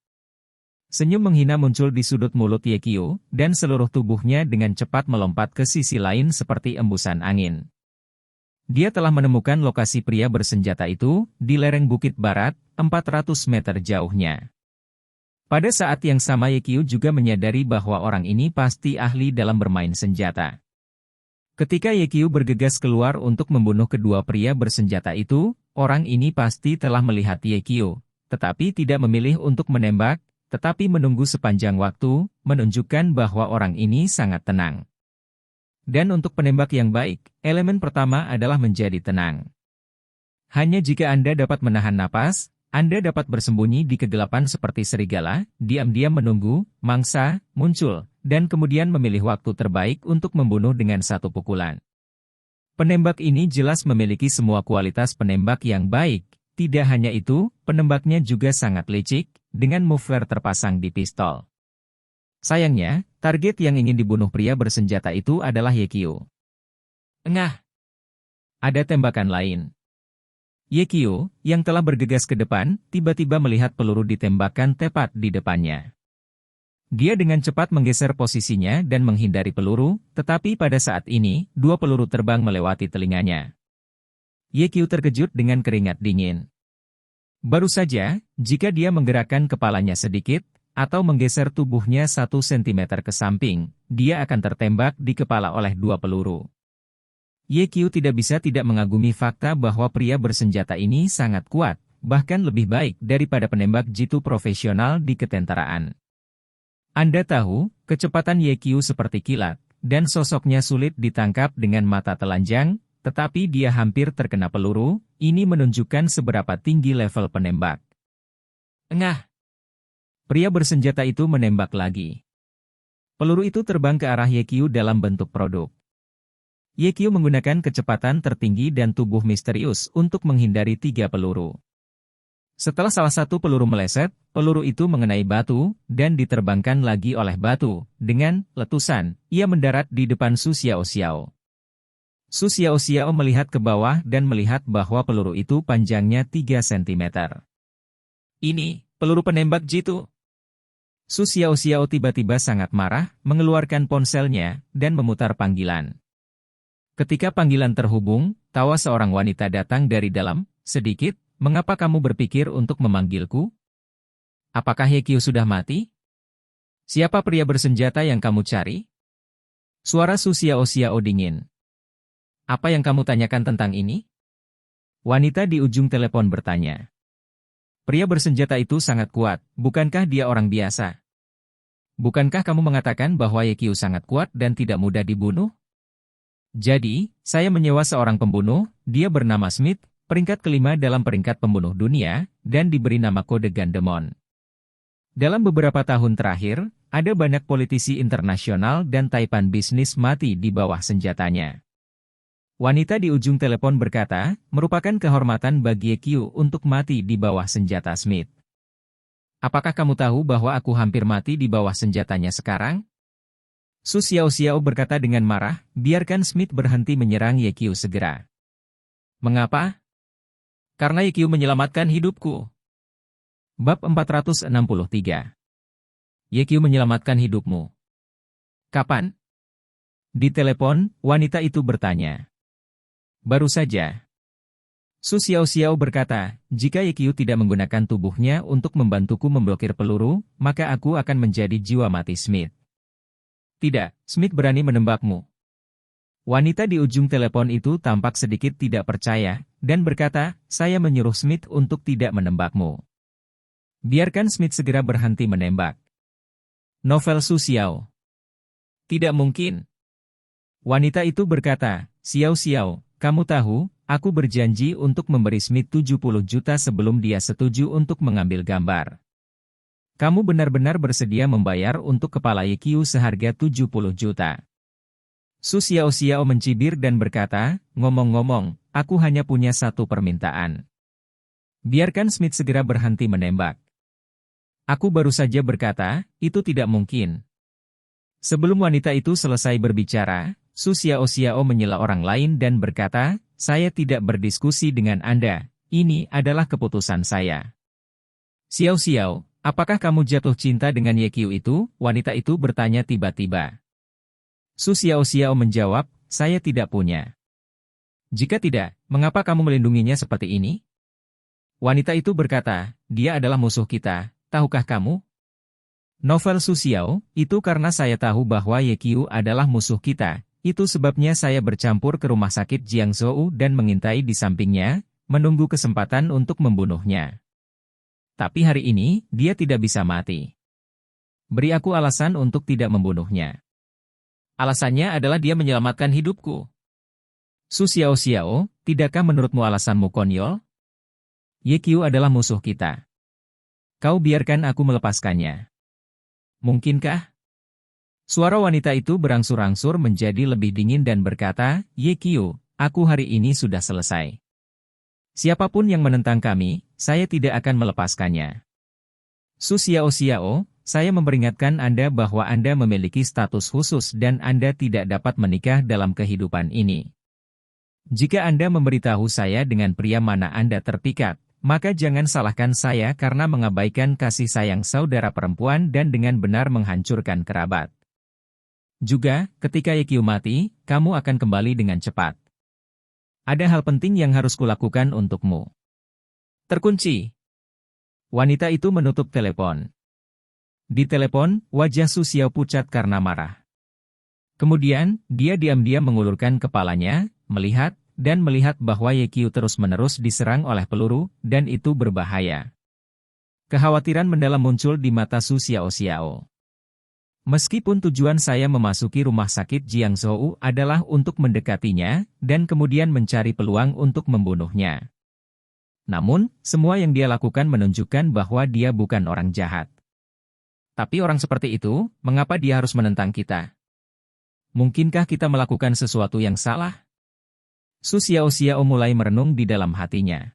Senyum menghina muncul di sudut mulut Ye Qiu, dan seluruh tubuhnya dengan cepat melompat ke sisi lain seperti embusan angin. Dia telah menemukan lokasi pria bersenjata itu, di lereng bukit barat, 400 meter jauhnya. Pada saat yang sama Ye Qiu juga menyadari bahwa orang ini pasti ahli dalam bermain senjata. Ketika Ye Qiu bergegas keluar untuk membunuh kedua pria bersenjata itu, orang ini pasti telah melihat Ye Qiu, tetapi tidak memilih untuk menembak, tetapi menunggu sepanjang waktu, menunjukkan bahwa orang ini sangat tenang. Dan untuk penembak yang baik, elemen pertama adalah menjadi tenang. Hanya jika Anda dapat menahan napas, Anda dapat bersembunyi di kegelapan seperti serigala, diam-diam menunggu, mangsa, muncul, dan kemudian memilih waktu terbaik untuk membunuh dengan satu pukulan. Penembak ini jelas memiliki semua kualitas penembak yang baik, tidak hanya itu, penembaknya juga sangat licik, dengan muffler terpasang di pistol. Sayangnya, target yang ingin dibunuh pria bersenjata itu adalah Ye Qiu. Engah! Ada tembakan lain. Ye Qiu, yang telah bergegas ke depan, tiba-tiba melihat peluru ditembakkan tepat di depannya. Dia dengan cepat menggeser posisinya dan menghindari peluru, tetapi pada saat ini, dua peluru terbang melewati telinganya. Ye Qiu terkejut dengan keringat dingin. Baru saja, jika dia menggerakkan kepalanya sedikit, atau menggeser tubuhnya 1 cm ke samping, dia akan tertembak di kepala oleh dua peluru. Ye Qiu tidak bisa tidak mengagumi fakta bahwa pria bersenjata ini sangat kuat, bahkan lebih baik daripada penembak jitu profesional di ketentaraan. Anda tahu, kecepatan Ye Qiu seperti kilat, dan sosoknya sulit ditangkap dengan mata telanjang, tetapi dia hampir terkena peluru, ini menunjukkan seberapa tinggi level penembak. Engah! Pria bersenjata itu menembak lagi. Peluru itu terbang ke arah Ye Qiu dalam bentuk produk. Ye Qiu menggunakan kecepatan tertinggi dan tubuh misterius untuk menghindari 3 peluru. Setelah salah satu peluru meleset, peluru itu mengenai batu, dan diterbangkan lagi oleh batu. Dengan letusan, ia mendarat di depan Su Xiao. Su Xiao melihat ke bawah dan melihat bahwa peluru itu panjangnya 3 cm. Ini, peluru penembak jitu. Su Xiao tiba-tiba sangat marah, mengeluarkan ponselnya, dan memutar panggilan. Ketika panggilan terhubung, tawa seorang wanita datang dari dalam. Sedikit, mengapa kamu berpikir untuk memanggilku? Apakah Ye Qiu sudah mati? Siapa pria bersenjata yang kamu cari? Suara Su Xiao dingin. Apa yang kamu tanyakan tentang ini? Wanita di ujung telepon bertanya. Pria bersenjata itu sangat kuat, bukankah dia orang biasa? Bukankah kamu mengatakan bahwa Ye Qiu sangat kuat dan tidak mudah dibunuh? Jadi, saya menyewa seorang pembunuh, dia bernama Smith, peringkat kelima dalam peringkat pembunuh dunia, dan diberi nama kode Gandemon. Dalam beberapa tahun terakhir, ada banyak politisi internasional dan taipan bisnis mati di bawah senjatanya. Wanita di ujung telepon berkata, merupakan kehormatan bagi Ye Qiu untuk mati di bawah senjata Smith. Apakah kamu tahu bahwa aku hampir mati di bawah senjatanya sekarang? Su Xiao berkata dengan marah, biarkan Smith berhenti menyerang Ye Qiu segera. Mengapa? Karena Ye Qiu menyelamatkan hidupku. Bab 463. Ye Qiu menyelamatkan hidupmu. Kapan? Di telepon, wanita itu bertanya. Baru saja. Su Xiao berkata, jika Ye Qiu tidak menggunakan tubuhnya untuk membantuku memblokir peluru, maka aku akan menjadi jiwa mati Smith. Tidak, Smith berani menembakmu. Wanita di ujung telepon itu tampak sedikit tidak percaya, dan berkata, saya menyuruh Smith untuk tidak menembakmu. Biarkan Smith segera berhenti menembak. Novel Su Xiao. Tidak mungkin. Wanita itu berkata, Xiao, kamu tahu, aku berjanji untuk memberi Smith 70 juta sebelum dia setuju untuk mengambil gambar. Kamu benar-benar bersedia membayar untuk kepala Ye Qiu seharga 70 juta. Su Xiao mencibir dan berkata, ngomong-ngomong, aku hanya punya satu permintaan. Biarkan Smith segera berhenti menembak. Aku baru saja berkata, itu tidak mungkin. Sebelum wanita itu selesai berbicara, Su Xiao menyela orang lain dan berkata, saya tidak berdiskusi dengan Anda, ini adalah keputusan saya. Xiao, apakah kamu jatuh cinta dengan Ye Qiu itu? Wanita itu bertanya tiba-tiba. Su Xiao menjawab, saya tidak punya. Jika tidak, mengapa kamu melindunginya seperti ini? Wanita itu berkata, dia adalah musuh kita, tahukah kamu? Novel Su Xiao, itu karena saya tahu bahwa Ye Qiu adalah musuh kita, itu sebabnya saya bercampur ke rumah sakit Jiangzhou dan mengintai di sampingnya, menunggu kesempatan untuk membunuhnya. Tapi hari ini, dia tidak bisa mati. Beri aku alasan untuk tidak membunuhnya. Alasannya adalah dia menyelamatkan hidupku. Su Xiao, tidakkah menurutmu alasanmu konyol? Ye Qiu adalah musuh kita. Kau biarkan aku melepaskannya. Mungkinkah? Suara wanita itu berangsur-angsur menjadi lebih dingin dan berkata, Ye Qiu, aku hari ini sudah selesai. Siapapun yang menentang kami, saya tidak akan melepaskannya. Su Xiao, saya memperingatkan Anda bahwa Anda memiliki status khusus dan Anda tidak dapat menikah dalam kehidupan ini. Jika Anda memberitahu saya dengan pria mana Anda terpikat, maka jangan salahkan saya karena mengabaikan kasih sayang saudara perempuan dan dengan benar menghancurkan kerabat. Juga, ketika Ye Qiu mati, kamu akan kembali dengan cepat. Ada hal penting yang harus kulakukan untukmu. Terkunci. Wanita itu menutup telepon. Di telepon, wajah Su Xiao pucat karena marah. Kemudian, dia diam-diam mengulurkan kepalanya, melihat bahwa Ye Qiu terus-menerus diserang oleh peluru, dan itu berbahaya. Kekhawatiran mendalam muncul di mata Su Xiao. Meskipun tujuan saya memasuki rumah sakit Jiangzhou adalah untuk mendekatinya, dan kemudian mencari peluang untuk membunuhnya. Namun, semua yang dia lakukan menunjukkan bahwa dia bukan orang jahat. Tapi orang seperti itu, mengapa dia harus menentang kita? Mungkinkah kita melakukan sesuatu yang salah? Su Xiao mulai merenung di dalam hatinya.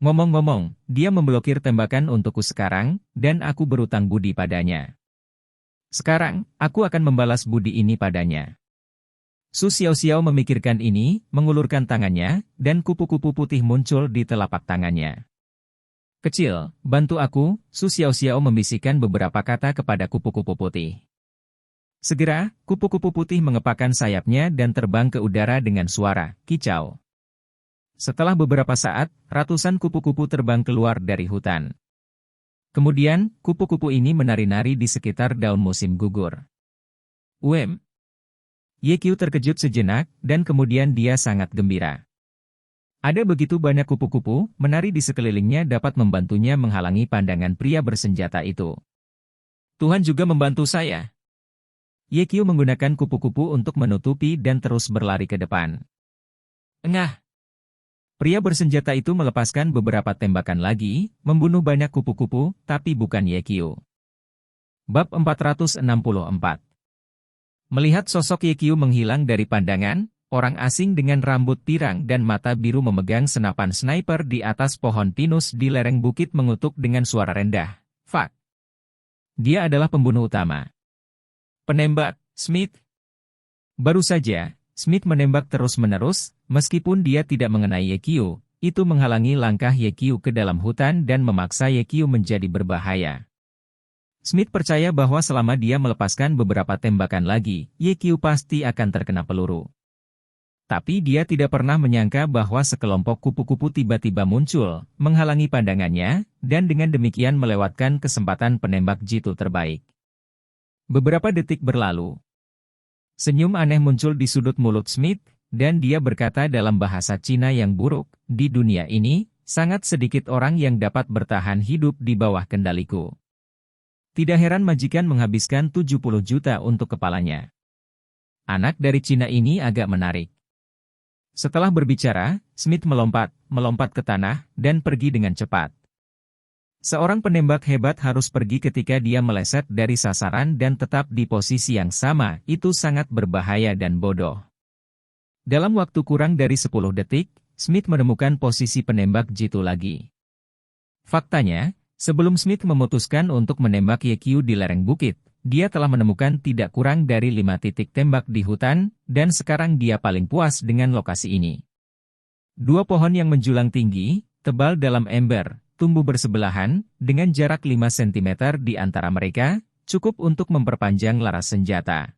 Ngomong-ngomong, dia memblokir tembakan untukku sekarang, dan aku berutang budi padanya. Sekarang, aku akan membalas budi ini padanya. Su Xiaoxiao memikirkan ini, mengulurkan tangannya, dan kupu-kupu putih muncul di telapak tangannya. Kecil, bantu aku, Su Xiaoxiao membisikkan beberapa kata kepada kupu-kupu putih. Segera, kupu-kupu putih mengepakkan sayapnya dan terbang ke udara dengan suara kicau. Setelah beberapa saat, ratusan kupu-kupu terbang keluar dari hutan. Kemudian, kupu-kupu ini menari-nari di sekitar daun musim gugur. Ye Qiu terkejut sejenak, dan kemudian dia sangat gembira. Ada begitu banyak kupu-kupu, menari di sekelilingnya dapat membantunya menghalangi pandangan pria bersenjata itu. Tuhan juga membantu saya. Ye Qiu menggunakan kupu-kupu untuk menutupi dan terus berlari ke depan. Engah! Pria bersenjata itu melepaskan beberapa tembakan lagi, membunuh banyak kupu-kupu, tapi bukan Ye Qiu. Bab 464. Melihat sosok Ye Qiu menghilang dari pandangan, orang asing dengan rambut pirang dan mata biru memegang senapan sniper di atas pohon pinus di lereng bukit mengutuk dengan suara rendah. Fuck! Dia adalah pembunuh utama. Penembak, Smith. Baru saja, Smith menembak terus-menerus, meskipun dia tidak mengenai Ye Qiu, itu menghalangi langkah Ye Qiu ke dalam hutan dan memaksa Ye Qiu menjadi berbahaya. Smith percaya bahwa selama dia melepaskan beberapa tembakan lagi, Ye Qiu pasti akan terkena peluru. Tapi dia tidak pernah menyangka bahwa sekelompok kupu-kupu tiba-tiba muncul, menghalangi pandangannya, dan dengan demikian melewatkan kesempatan penembak jitu terbaik. Beberapa detik berlalu. Senyum aneh muncul di sudut mulut Smith, dan dia berkata dalam bahasa Cina yang buruk, di dunia ini, sangat sedikit orang yang dapat bertahan hidup di bawah kendaliku. Tidak heran majikan menghabiskan 70 juta untuk kepalanya. Anak dari Cina ini agak menarik. Setelah berbicara, Smith melompat ke tanah, dan pergi dengan cepat. Seorang penembak hebat harus pergi ketika dia meleset dari sasaran dan tetap di posisi yang sama, itu sangat berbahaya dan bodoh. Dalam waktu kurang dari 10 detik, Smith menemukan posisi penembak jitu lagi. Faktanya, sebelum Smith memutuskan untuk menembak Ye Qiu di lereng bukit, dia telah menemukan tidak kurang dari 5 titik tembak di hutan, dan sekarang dia paling puas dengan lokasi ini. 2 pohon yang menjulang tinggi, tebal dalam ember, tumbuh bersebelahan, dengan jarak 5 cm di antara mereka, cukup untuk memperpanjang laras senjata.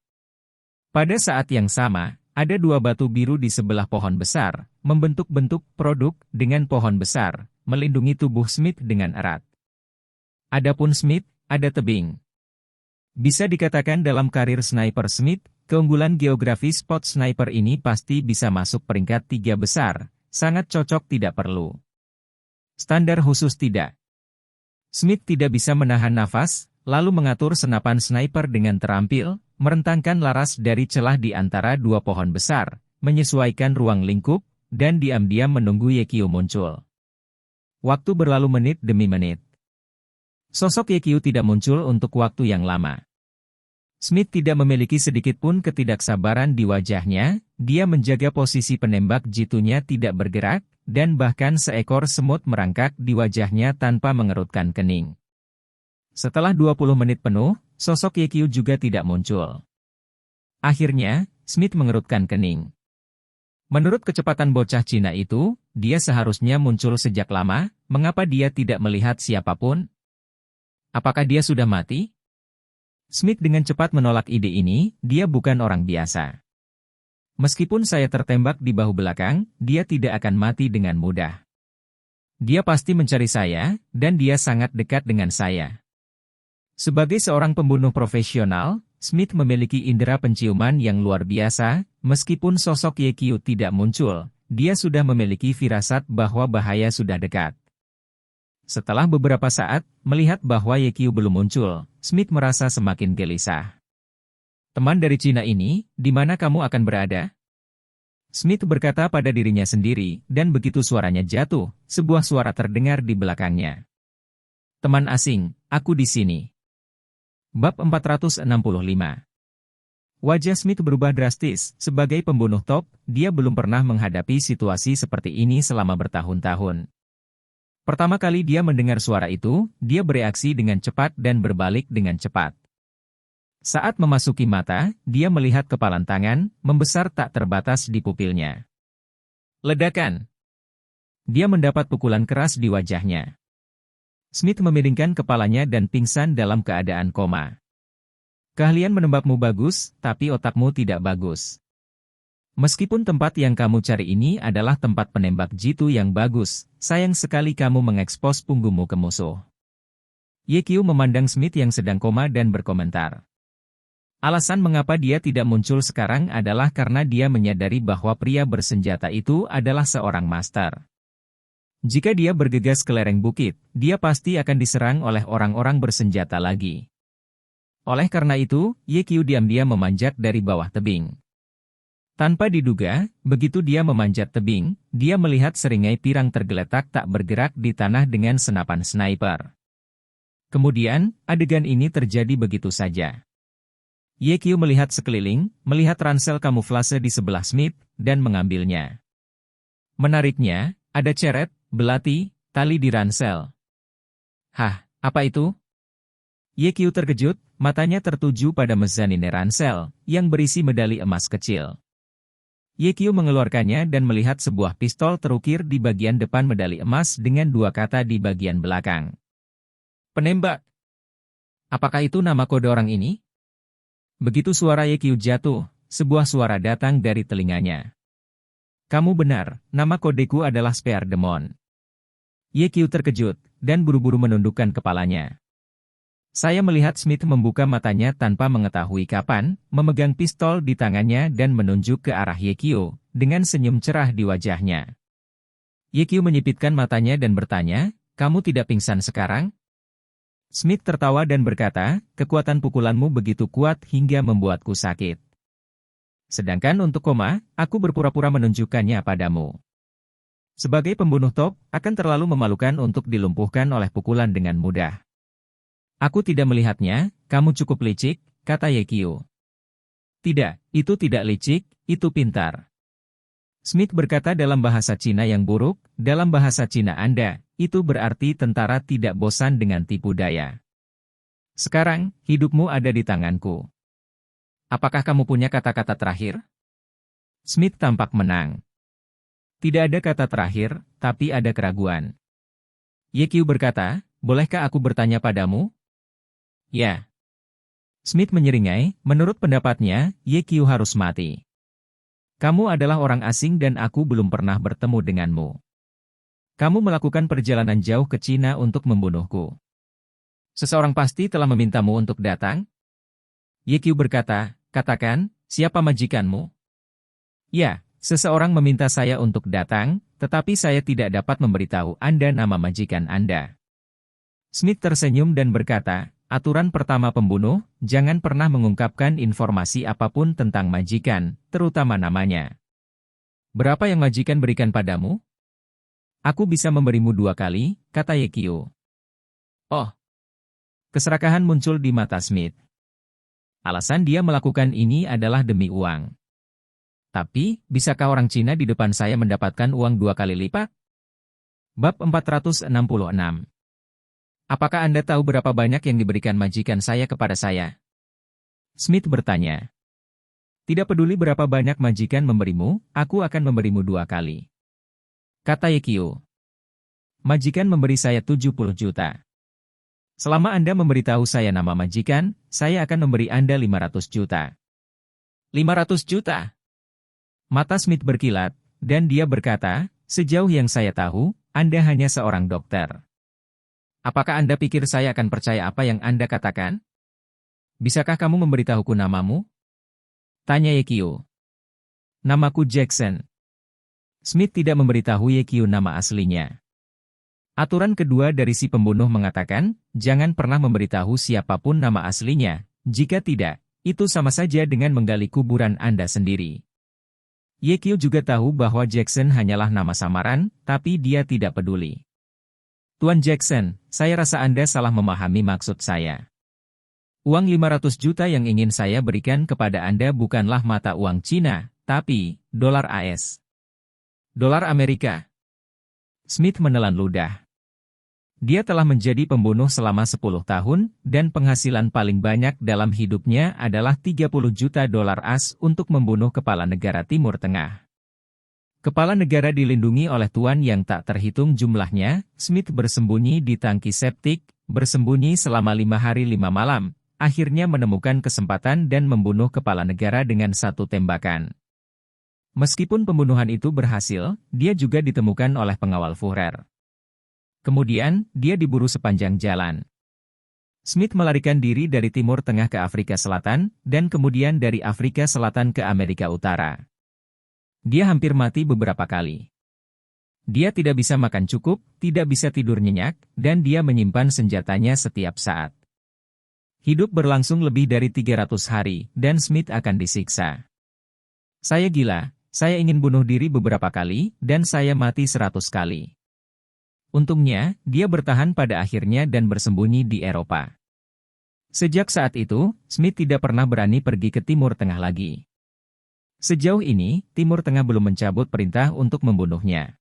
Pada saat yang sama, ada 2 batu biru di sebelah pohon besar, membentuk bentuk produk dengan pohon besar, melindungi tubuh Smith dengan erat. Adapun Smith, ada tebing. Bisa dikatakan dalam karir sniper Smith, keunggulan geografis spot sniper ini pasti bisa masuk peringkat 3 besar, sangat cocok tidak perlu. Standar khusus tidak. Smith tidak bisa menahan nafas, lalu mengatur senapan sniper dengan terampil, merentangkan laras dari celah di antara 2 pohon besar, menyesuaikan ruang lingkup, dan diam-diam menunggu Ye Qiu muncul. Waktu berlalu menit demi menit. Sosok Ye Qiu tidak muncul untuk waktu yang lama. Smith tidak memiliki sedikit pun ketidaksabaran di wajahnya, dia menjaga posisi penembak jitunya tidak bergerak, dan bahkan seekor semut merangkak di wajahnya tanpa mengerutkan kening. Setelah 20 menit penuh, sosok Ye Qiu juga tidak muncul. Akhirnya, Smith mengerutkan kening. Menurut kecepatan bocah Cina itu, dia seharusnya muncul sejak lama, mengapa dia tidak melihat siapapun? Apakah dia sudah mati? Smith dengan cepat menolak ide ini, dia bukan orang biasa. Meskipun saya tertembak di bahu belakang, dia tidak akan mati dengan mudah. Dia pasti mencari saya, dan dia sangat dekat dengan saya. Sebagai seorang pembunuh profesional, Smith memiliki indera penciuman yang luar biasa, meskipun sosok Ye Qiu tidak muncul, dia sudah memiliki firasat bahwa bahaya sudah dekat. Setelah beberapa saat, melihat bahwa Ye Qiu belum muncul, Smith merasa semakin gelisah. Teman dari Cina ini, di mana kamu akan berada? Smith berkata pada dirinya sendiri, dan begitu suaranya jatuh, sebuah suara terdengar di belakangnya. Teman asing, aku di sini. Bab 465. Wajah Smith berubah drastis, sebagai pembunuh top, dia belum pernah menghadapi situasi seperti ini selama bertahun-tahun. Pertama kali dia mendengar suara itu, dia bereaksi dengan cepat dan berbalik dengan cepat. Saat memasuki mata, dia melihat kepalan tangan, membesar tak terbatas di pupilnya. Ledakan! Dia mendapat pukulan keras di wajahnya. Smith memiringkan kepalanya dan pingsan dalam keadaan koma. Keahlian menembakmu bagus, tapi otakmu tidak bagus. Meskipun tempat yang kamu cari ini adalah tempat penembak jitu yang bagus, sayang sekali kamu mengekspos punggungmu ke musuh. Ye-Kyo memandang Smith yang sedang koma dan berkomentar. Alasan mengapa dia tidak muncul sekarang adalah karena dia menyadari bahwa pria bersenjata itu adalah seorang master. Jika dia bergegas ke lereng bukit, dia pasti akan diserang oleh orang-orang bersenjata lagi. Oleh karena itu, Ye-Kyo diam-diam memanjat dari bawah tebing. Tanpa diduga, begitu dia memanjat tebing, dia melihat seringai pirang tergeletak tak bergerak di tanah dengan senapan sniper. Kemudian, adegan ini terjadi begitu saja. Ye-Kyo melihat sekeliling, melihat ransel kamuflase di sebelah Smith, dan mengambilnya. Menariknya, ada ceret, belati, tali di ransel. Hah, apa itu? Ye-Kyo terkejut, matanya tertuju pada mezanine ransel, yang berisi medali emas kecil. Ye-Kyo mengeluarkannya dan melihat sebuah pistol terukir di bagian depan medali emas dengan dua kata di bagian belakang. Penembak. Apakah itu nama kode orang ini? Begitu suara Ye-Kyo jatuh, sebuah suara datang dari telinganya. Kamu benar, nama kodeku adalah Spear Demon. Ye-Kyo terkejut, dan buru-buru menundukkan kepalanya. Saya melihat Smith membuka matanya tanpa mengetahui kapan, memegang pistol di tangannya dan menunjuk ke arah Ye-Kyo, dengan senyum cerah di wajahnya. Ye-Kyo menyipitkan matanya dan bertanya, kamu tidak pingsan sekarang? Smith tertawa dan berkata, kekuatan pukulanmu begitu kuat hingga membuatku sakit. Sedangkan untuk koma, aku berpura-pura menunjukkannya padamu. Sebagai pembunuh top, akan terlalu memalukan untuk dilumpuhkan oleh pukulan dengan mudah. Aku tidak melihatnya, kamu cukup licik, kata Ye-Kyo. Tidak, itu tidak licik, itu pintar. Smith berkata dalam bahasa Cina yang buruk, dalam bahasa Cina Anda, itu berarti tentara tidak bosan dengan tipu daya. Sekarang, hidupmu ada di tanganku. Apakah kamu punya kata-kata terakhir? Smith tampak menang. Tidak ada kata terakhir, tapi ada keraguan. Ye-Kyo berkata, bolehkah aku bertanya padamu? Ya. Smith menyeringai, menurut pendapatnya, Ye-Kyo harus mati. Kamu adalah orang asing dan aku belum pernah bertemu denganmu. Kamu melakukan perjalanan jauh ke Cina untuk membunuhku. Seseorang pasti telah memintamu untuk datang? Ye-Kyo berkata, katakan, siapa majikanmu? Ya, seseorang meminta saya untuk datang, tetapi saya tidak dapat memberitahu Anda nama majikan Anda. Smith tersenyum dan berkata, aturan pertama pembunuh, jangan pernah mengungkapkan informasi apapun tentang majikan, terutama namanya. Berapa yang majikan berikan padamu? Aku bisa memberimu 2 kali, kata Ye-Kyo. Oh. Keserakahan muncul di mata Smith. Alasan dia melakukan ini adalah demi uang. Tapi, bisakah orang Cina di depan saya mendapatkan uang 2 kali lipat? Bab 466. Apakah Anda tahu berapa banyak yang diberikan majikan saya kepada saya? Smith bertanya. Tidak peduli berapa banyak majikan memberimu, aku akan memberimu 2 kali. Kata Ye-Kyo. Majikan memberi saya 70 juta. Selama Anda memberitahu saya nama majikan, saya akan memberi Anda 500 juta. 500 juta? Mata Smith berkilat, dan dia berkata, sejauh yang saya tahu, Anda hanya seorang dokter. Apakah Anda pikir saya akan percaya apa yang Anda katakan? Bisakah kamu memberitahuku namamu? Tanya Ye-Kyo. Namaku Jackson. Smith tidak memberitahu Ye-Kyo nama aslinya. Aturan kedua dari si pembunuh mengatakan, jangan pernah memberitahu siapapun nama aslinya, jika tidak, itu sama saja dengan menggali kuburan Anda sendiri. Ye-Kyo juga tahu bahwa Jackson hanyalah nama samaran, tapi dia tidak peduli. Tuan Jackson, saya rasa Anda salah memahami maksud saya. Uang 500 juta yang ingin saya berikan kepada Anda bukanlah mata uang Cina, tapi dolar AS. Dolar Amerika. Smith menelan ludah. Dia telah menjadi pembunuh selama 10 tahun, dan penghasilan paling banyak dalam hidupnya adalah 30 juta dolar AS untuk membunuh kepala negara Timur Tengah. Kepala negara dilindungi oleh tuan yang tak terhitung jumlahnya. Smith bersembunyi di tangki septik, bersembunyi selama 5 hari 5 malam, akhirnya menemukan kesempatan dan membunuh kepala negara dengan satu tembakan. Meskipun pembunuhan itu berhasil, dia juga ditemukan oleh pengawal Führer. Kemudian, dia diburu sepanjang jalan. Smith melarikan diri dari Timur Tengah ke Afrika Selatan, dan kemudian dari Afrika Selatan ke Amerika Utara. Dia hampir mati beberapa kali. Dia tidak bisa makan cukup, tidak bisa tidur nyenyak, dan dia menyimpan senjatanya setiap saat. Hidup berlangsung lebih dari 300 hari, dan Smith akan disiksa. Saya gila, saya ingin bunuh diri beberapa kali, dan saya mati 100 kali. Untungnya, dia bertahan pada akhirnya dan bersembunyi di Eropa. Sejak saat itu, Smith tidak pernah berani pergi ke Timur Tengah lagi. Sejauh ini, Timur Tengah belum mencabut perintah untuk membunuhnya.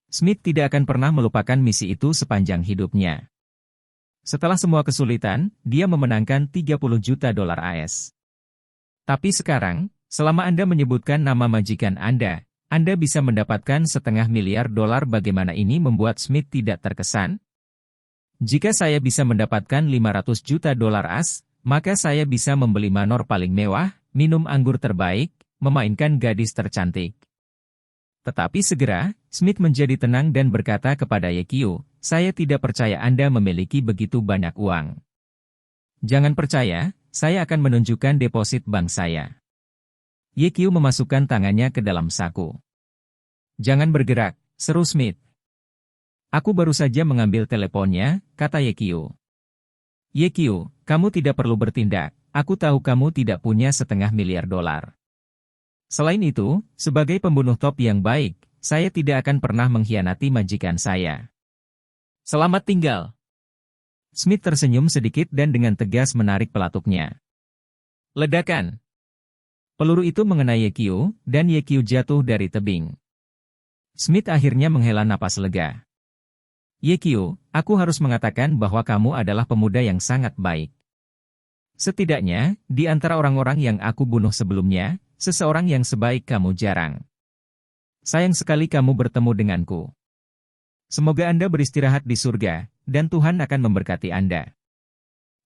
Smith tidak akan pernah melupakan misi itu sepanjang hidupnya. Setelah semua kesulitan, dia memenangkan 30 juta dolar AS. Tapi sekarang, selama Anda menyebutkan nama majikan Anda bisa mendapatkan $500 miliar. Bagaimana ini membuat Smith tidak terkesan? Jika saya bisa mendapatkan 500 juta dolar AS, maka saya bisa membeli manor paling mewah, minum anggur terbaik, memainkan gadis tercantik. Tetapi segera, Smith menjadi tenang dan berkata kepada Yekio, saya tidak percaya Anda memiliki begitu banyak uang. Jangan percaya, saya akan menunjukkan deposit bank saya. Yekio memasukkan tangannya ke dalam saku. Jangan bergerak, seru Smith. Aku baru saja mengambil teleponnya, kata Yekio. Yekio, kamu tidak perlu bertindak, aku tahu kamu tidak punya $500 miliar. Selain itu, sebagai pembunuh top yang baik, saya tidak akan pernah mengkhianati majikan saya. Selamat tinggal. Smith tersenyum sedikit dan dengan tegas menarik pelatuknya. Ledakan. Peluru itu mengenai Yekio, dan Yekio jatuh dari tebing. Smith akhirnya menghela napas lega. Yekio, aku harus mengatakan bahwa kamu adalah pemuda yang sangat baik. Setidaknya, di antara orang-orang yang aku bunuh sebelumnya, seseorang yang sebaik kamu jarang. Sayang sekali kamu bertemu denganku. Semoga Anda beristirahat di surga, dan Tuhan akan memberkati Anda.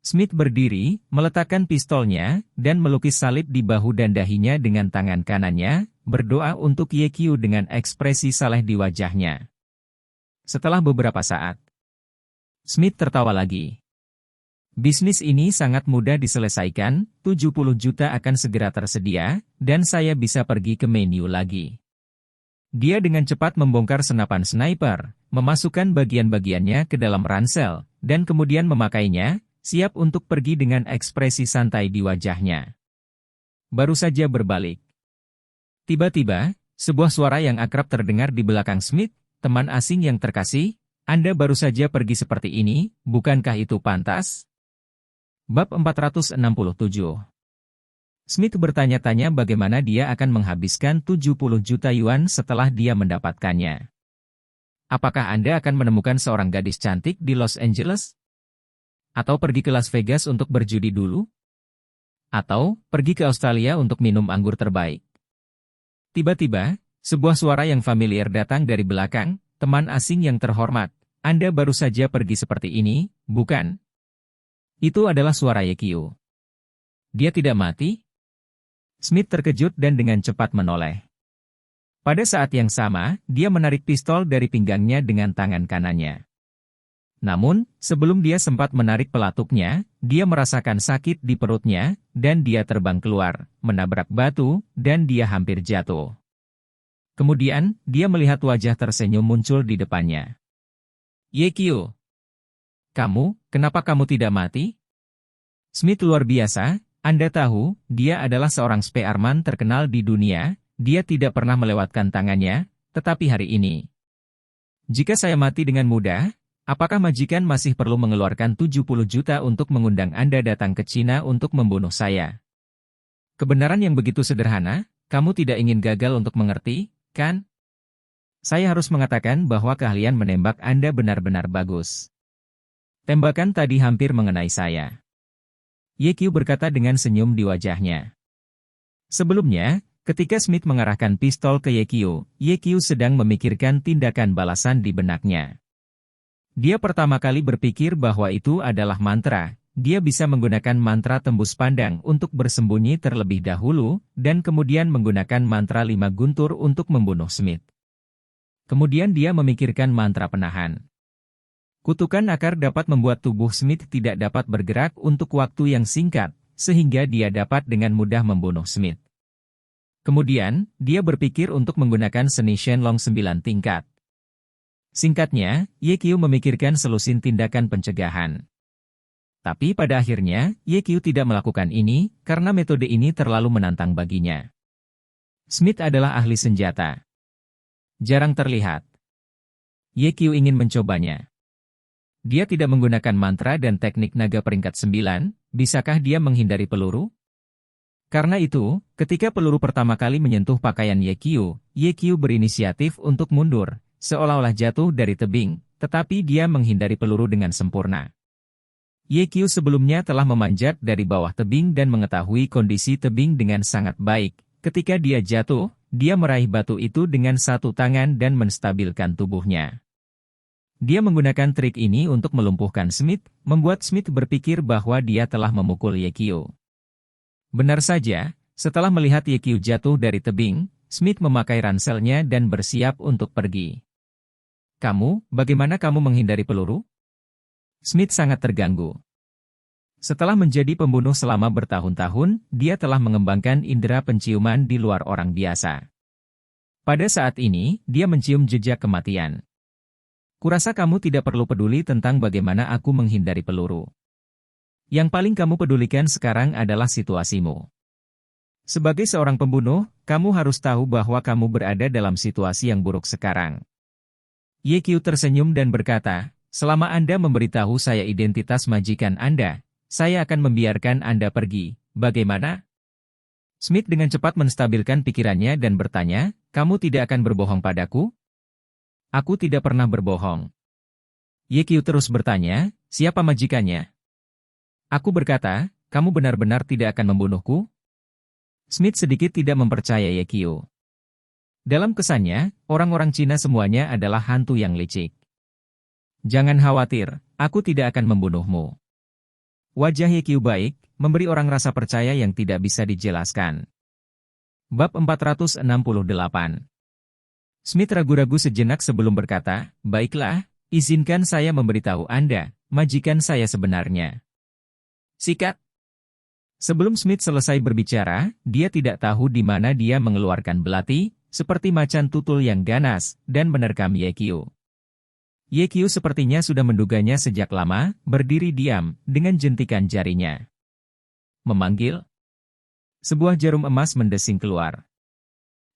Smith berdiri, meletakkan pistolnya, dan melukis salib di bahu dan dahinya dengan tangan kanannya, berdoa untuk Yekio dengan ekspresi saleh di wajahnya. Setelah beberapa saat, Smith tertawa lagi. Bisnis ini sangat mudah diselesaikan, 70 juta akan segera tersedia, dan saya bisa pergi ke menu lagi. Dia dengan cepat membongkar senapan sniper, memasukkan bagian-bagiannya ke dalam ransel, dan kemudian memakainya, siap untuk pergi dengan ekspresi santai di wajahnya. Baru saja berbalik. Tiba-tiba, sebuah suara yang akrab terdengar di belakang Smith, teman asing yang terkasih, Anda baru saja pergi seperti ini, bukankah itu pantas? Bab 467. Smith bertanya-tanya bagaimana dia akan menghabiskan 70 juta yuan setelah dia mendapatkannya. Apakah Anda akan menemukan seorang gadis cantik di Los Angeles? Atau pergi ke Las Vegas untuk berjudi dulu? Atau pergi ke Australia untuk minum anggur terbaik? Tiba-tiba, sebuah suara yang familiar datang dari belakang, teman asing yang terhormat, Anda baru saja pergi seperti ini, bukan? Itu adalah suara Yekio. Dia tidak mati? Smith terkejut dan dengan cepat menoleh. Pada saat yang sama, dia menarik pistol dari pinggangnya dengan tangan kanannya. Namun, sebelum dia sempat menarik pelatuknya, dia merasakan sakit di perutnya, dan dia terbang keluar, menabrak batu, dan dia hampir jatuh. Kemudian, dia melihat wajah tersenyum muncul di depannya. Yekio. Kenapa kamu tidak mati? Smith luar biasa, Anda tahu, dia adalah seorang spearman terkenal di dunia, dia tidak pernah melewatkan tangannya, tetapi hari ini. Jika saya mati dengan mudah, apakah majikan masih perlu mengeluarkan 70 juta untuk mengundang Anda datang ke Cina untuk membunuh saya? Kebenaran yang begitu sederhana, kamu tidak ingin gagal untuk mengerti, kan? Saya harus mengatakan bahwa keahlian menembak Anda benar-benar bagus. Tembakan tadi hampir mengenai saya. Ye Qiu berkata dengan senyum di wajahnya. Sebelumnya, ketika Smith mengarahkan pistol ke Ye Qiu sedang memikirkan tindakan balasan di benaknya. Dia pertama kali berpikir bahwa itu adalah mantra. Dia bisa menggunakan mantra tembus pandang untuk bersembunyi terlebih dahulu, dan kemudian menggunakan mantra 5 guntur untuk membunuh Smith. Kemudian dia memikirkan mantra penahan. Kutukan akar dapat membuat tubuh Smith tidak dapat bergerak untuk waktu yang singkat, sehingga dia dapat dengan mudah membunuh Smith. Kemudian, dia berpikir untuk menggunakan seni Shenlong 9 tingkat. Singkatnya, Ye Qiu memikirkan selusin tindakan pencegahan. Tapi pada akhirnya, Ye Qiu tidak melakukan ini, karena metode ini terlalu menantang baginya. Smith adalah ahli senjata. Jarang terlihat. Ye Qiu ingin mencobanya. Dia tidak menggunakan mantra dan teknik naga peringkat 9, bisakah dia menghindari peluru? Karena itu, ketika peluru pertama kali menyentuh pakaian Ye Qiu berinisiatif untuk mundur, seolah-olah jatuh dari tebing, tetapi dia menghindari peluru dengan sempurna. Ye Qiu sebelumnya telah memanjat dari bawah tebing dan mengetahui kondisi tebing dengan sangat baik. Ketika dia jatuh, dia meraih batu itu dengan satu tangan dan menstabilkan tubuhnya. Dia menggunakan trik ini untuk melumpuhkan Smith, membuat Smith berpikir bahwa dia telah memukul Ye Qiu. Benar saja, setelah melihat Ye Qiu jatuh dari tebing, Smith memakai ranselnya dan bersiap untuk pergi. Bagaimana kamu menghindari peluru? Smith sangat terganggu. Setelah menjadi pembunuh selama bertahun-tahun, dia telah mengembangkan indera penciuman di luar orang biasa. Pada saat ini, dia mencium jejak kematian. Kurasa kamu tidak perlu peduli tentang bagaimana aku menghindari peluru. Yang paling kamu pedulikan sekarang adalah situasimu. Sebagai seorang pembunuh, kamu harus tahu bahwa kamu berada dalam situasi yang buruk sekarang. Ye Qiu tersenyum dan berkata, selama Anda memberitahu saya identitas majikan Anda, saya akan membiarkan Anda pergi, bagaimana? Smith dengan cepat menstabilkan pikirannya dan bertanya, kamu tidak akan berbohong padaku? Aku tidak pernah berbohong. Ye Qiu terus bertanya, siapa majikannya? Aku berkata, kamu benar-benar tidak akan membunuhku? Smith sedikit tidak mempercaya Ye Qiu. Dalam kesannya, orang-orang Cina semuanya adalah hantu yang licik. Jangan khawatir, aku tidak akan membunuhmu. Wajah Ye Qiu baik, memberi orang rasa percaya yang tidak bisa dijelaskan. Bab 468. Smith ragu-ragu sejenak sebelum berkata, baiklah, izinkan saya memberitahu Anda, majikan saya sebenarnya. Sikat. Sebelum Smith selesai berbicara, dia tidak tahu di mana dia mengeluarkan belati, seperti macan tutul yang ganas, dan menerkam Ye Qiu. Ye Qiu sepertinya sudah menduganya sejak lama, berdiri diam, dengan jentikan jarinya. Memanggil. Sebuah jarum emas mendesing keluar.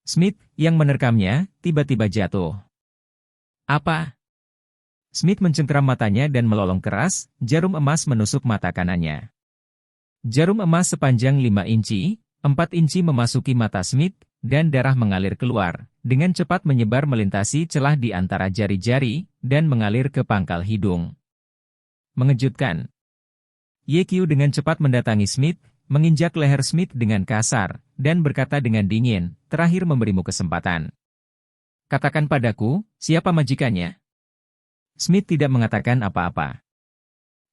Smith, yang menerkamnya, tiba-tiba jatuh. Apa? Smith mencengkeram matanya dan melolong keras, jarum emas menusuk mata kanannya. Jarum emas sepanjang 5 inci, 4 inci memasuki mata Smith, dan darah mengalir keluar, dengan cepat menyebar melintasi celah di antara jari-jari, dan mengalir ke pangkal hidung. Mengejutkan. Ye Qiu dengan cepat mendatangi Smith, menginjak leher Smith dengan kasar, dan berkata dengan dingin, terakhir memberimu kesempatan. Katakan padaku, siapa majikannya? Smith tidak mengatakan apa-apa.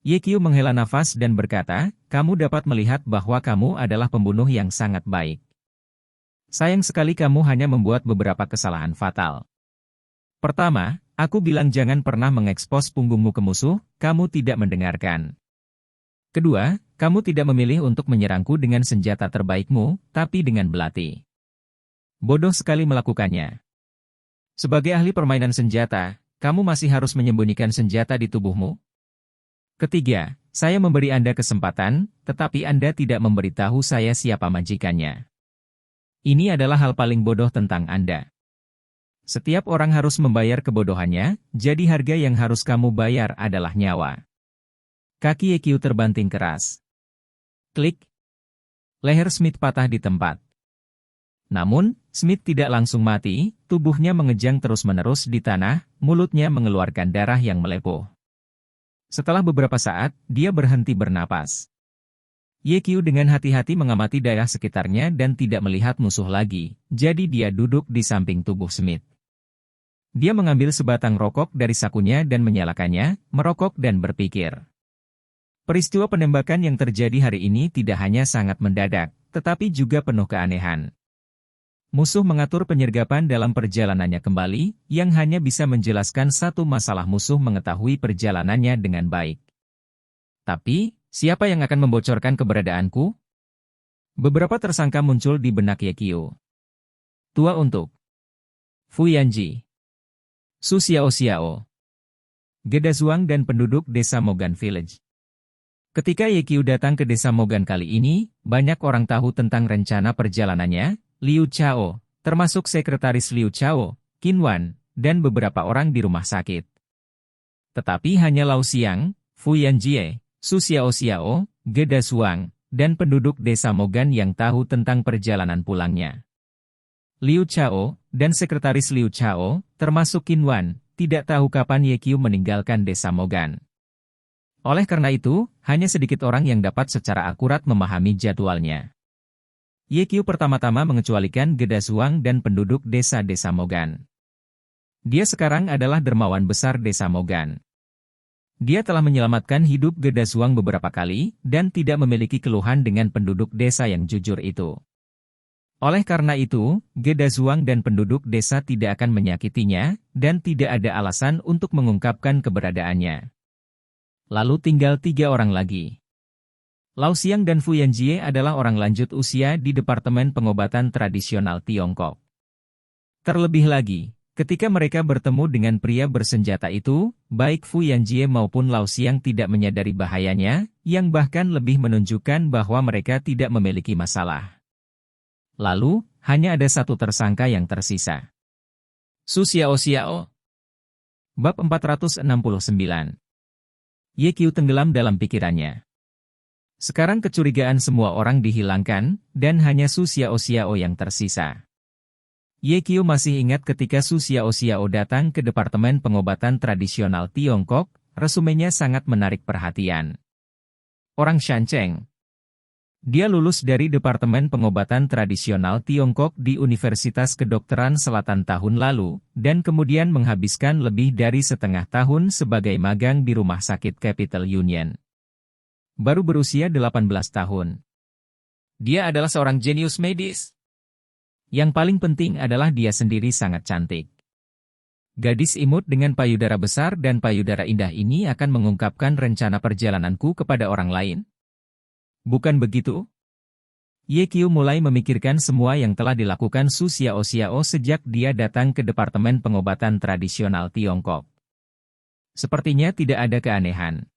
Ye Qiu menghela nafas dan berkata, kamu dapat melihat bahwa kamu adalah pembunuh yang sangat baik. Sayang sekali kamu hanya membuat beberapa kesalahan fatal. Pertama, aku bilang jangan pernah mengekspos punggungmu ke musuh, kamu tidak mendengarkan. Kedua, kamu tidak memilih untuk menyerangku dengan senjata terbaikmu, tapi dengan belati. Bodoh sekali melakukannya. Sebagai ahli permainan senjata, kamu masih harus menyembunyikan senjata di tubuhmu. Ketiga, saya memberi Anda kesempatan, tetapi Anda tidak memberitahu saya siapa majikannya. Ini adalah hal paling bodoh tentang Anda. Setiap orang harus membayar kebodohannya, jadi harga yang harus kamu bayar adalah nyawa. Kaki Ye Qiu terbanting keras. Klik. Leher Smith patah di tempat. Namun, Smith tidak langsung mati, tubuhnya mengejang terus-menerus di tanah, mulutnya mengeluarkan darah yang melepuh. Setelah beberapa saat, dia berhenti bernapas. Ye-Kyu dengan hati-hati mengamati daerah sekitarnya dan tidak melihat musuh lagi, jadi dia duduk di samping tubuh Smith. Dia mengambil sebatang rokok dari sakunya dan menyalakannya, merokok dan berpikir. Peristiwa penembakan yang terjadi hari ini tidak hanya sangat mendadak, tetapi juga penuh keanehan. Musuh mengatur penyergapan dalam perjalanannya kembali, yang hanya bisa menjelaskan satu masalah musuh mengetahui perjalanannya dengan baik. Tapi, siapa yang akan membocorkan keberadaanku? Beberapa tersangka muncul di benak Ye-Kyu. Tua untuk Fu Yanji, Su Xiaoxiao, Gedazuang dan penduduk desa Mogan Village. Ketika Ye-Kyu datang ke desa Mogan kali ini, banyak orang tahu tentang rencana perjalanannya, Liu Chao, termasuk sekretaris Liu Chao, Qin Wan, dan beberapa orang di rumah sakit. Tetapi hanya Lao Xiang, Fu Yanjie, Su Xiaoxiao, Gedazuang, dan penduduk desa Mogan yang tahu tentang perjalanan pulangnya. Liu Chao, dan sekretaris Liu Chao, termasuk Qin Wan, tidak tahu kapan Ye-Kyu meninggalkan desa Mogan. Oleh karena itu, hanya sedikit orang yang dapat secara akurat memahami jadwalnya. Ye-Kyu pertama-tama mengecualikan Gedazuang dan penduduk desa-desa Mogan. Dia sekarang adalah dermawan besar desa Mogan. Dia telah menyelamatkan hidup Gedazuang beberapa kali, dan tidak memiliki keluhan dengan penduduk desa yang jujur itu. Oleh karena itu, Gedazuang dan penduduk desa tidak akan menyakitinya, dan tidak ada alasan untuk mengungkapkan keberadaannya. Lalu tinggal 3 orang lagi. Lao Xiang dan Fu Yanjie adalah orang lanjut usia di Departemen Pengobatan Tradisional Tiongkok. Terlebih lagi, ketika mereka bertemu dengan pria bersenjata itu, baik Fu Yanjie maupun Lao Xiang tidak menyadari bahayanya, yang bahkan lebih menunjukkan bahwa mereka tidak memiliki masalah. Lalu, hanya ada satu tersangka yang tersisa. Su Xiaoxiao. Bab 469. Ye-Kyu tenggelam dalam pikirannya. Sekarang kecurigaan semua orang dihilangkan, dan hanya Su Xiaoxiao yang tersisa. Ye-Kyu masih ingat ketika Su Xiaoxiao datang ke Departemen Pengobatan Tradisional Tiongkok, resumenya sangat menarik perhatian. Orang Shancheng. Dia lulus dari Departemen Pengobatan Tradisional Tiongkok di Universitas Kedokteran Selatan tahun lalu, dan kemudian menghabiskan lebih dari setengah tahun sebagai magang di Rumah Sakit Capital Union. Baru berusia 18 tahun. Dia adalah seorang jenius medis. Yang paling penting adalah dia sendiri sangat cantik. Gadis imut dengan payudara besar dan payudara indah ini akan mengungkapkan rencana perjalananku kepada orang lain. Bukan begitu? Ye-Kyu mulai memikirkan semua yang telah dilakukan Su Xiaoxiao sejak dia datang ke Departemen Pengobatan Tradisional Tiongkok. Sepertinya tidak ada keanehan.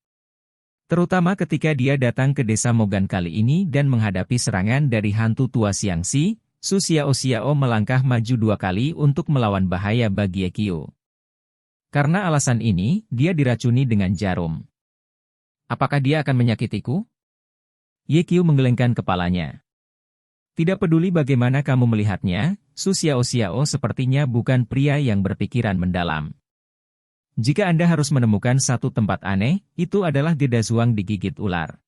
Terutama ketika dia datang ke desa Mogan kali ini dan menghadapi serangan dari hantu tua Xiangxi, Su Xiaoxiao melangkah maju 2 kali untuk melawan bahaya bagi Ye-Kyu. Karena alasan ini, dia diracuni dengan jarum. Apakah dia akan menyakitiku? Ye-Kyu menggelengkan kepalanya. Tidak peduli bagaimana kamu melihatnya, Su Xiaoxiao sepertinya bukan pria yang berpikiran mendalam. Jika Anda harus menemukan satu tempat aneh, itu adalah Gedazuang digigit ular.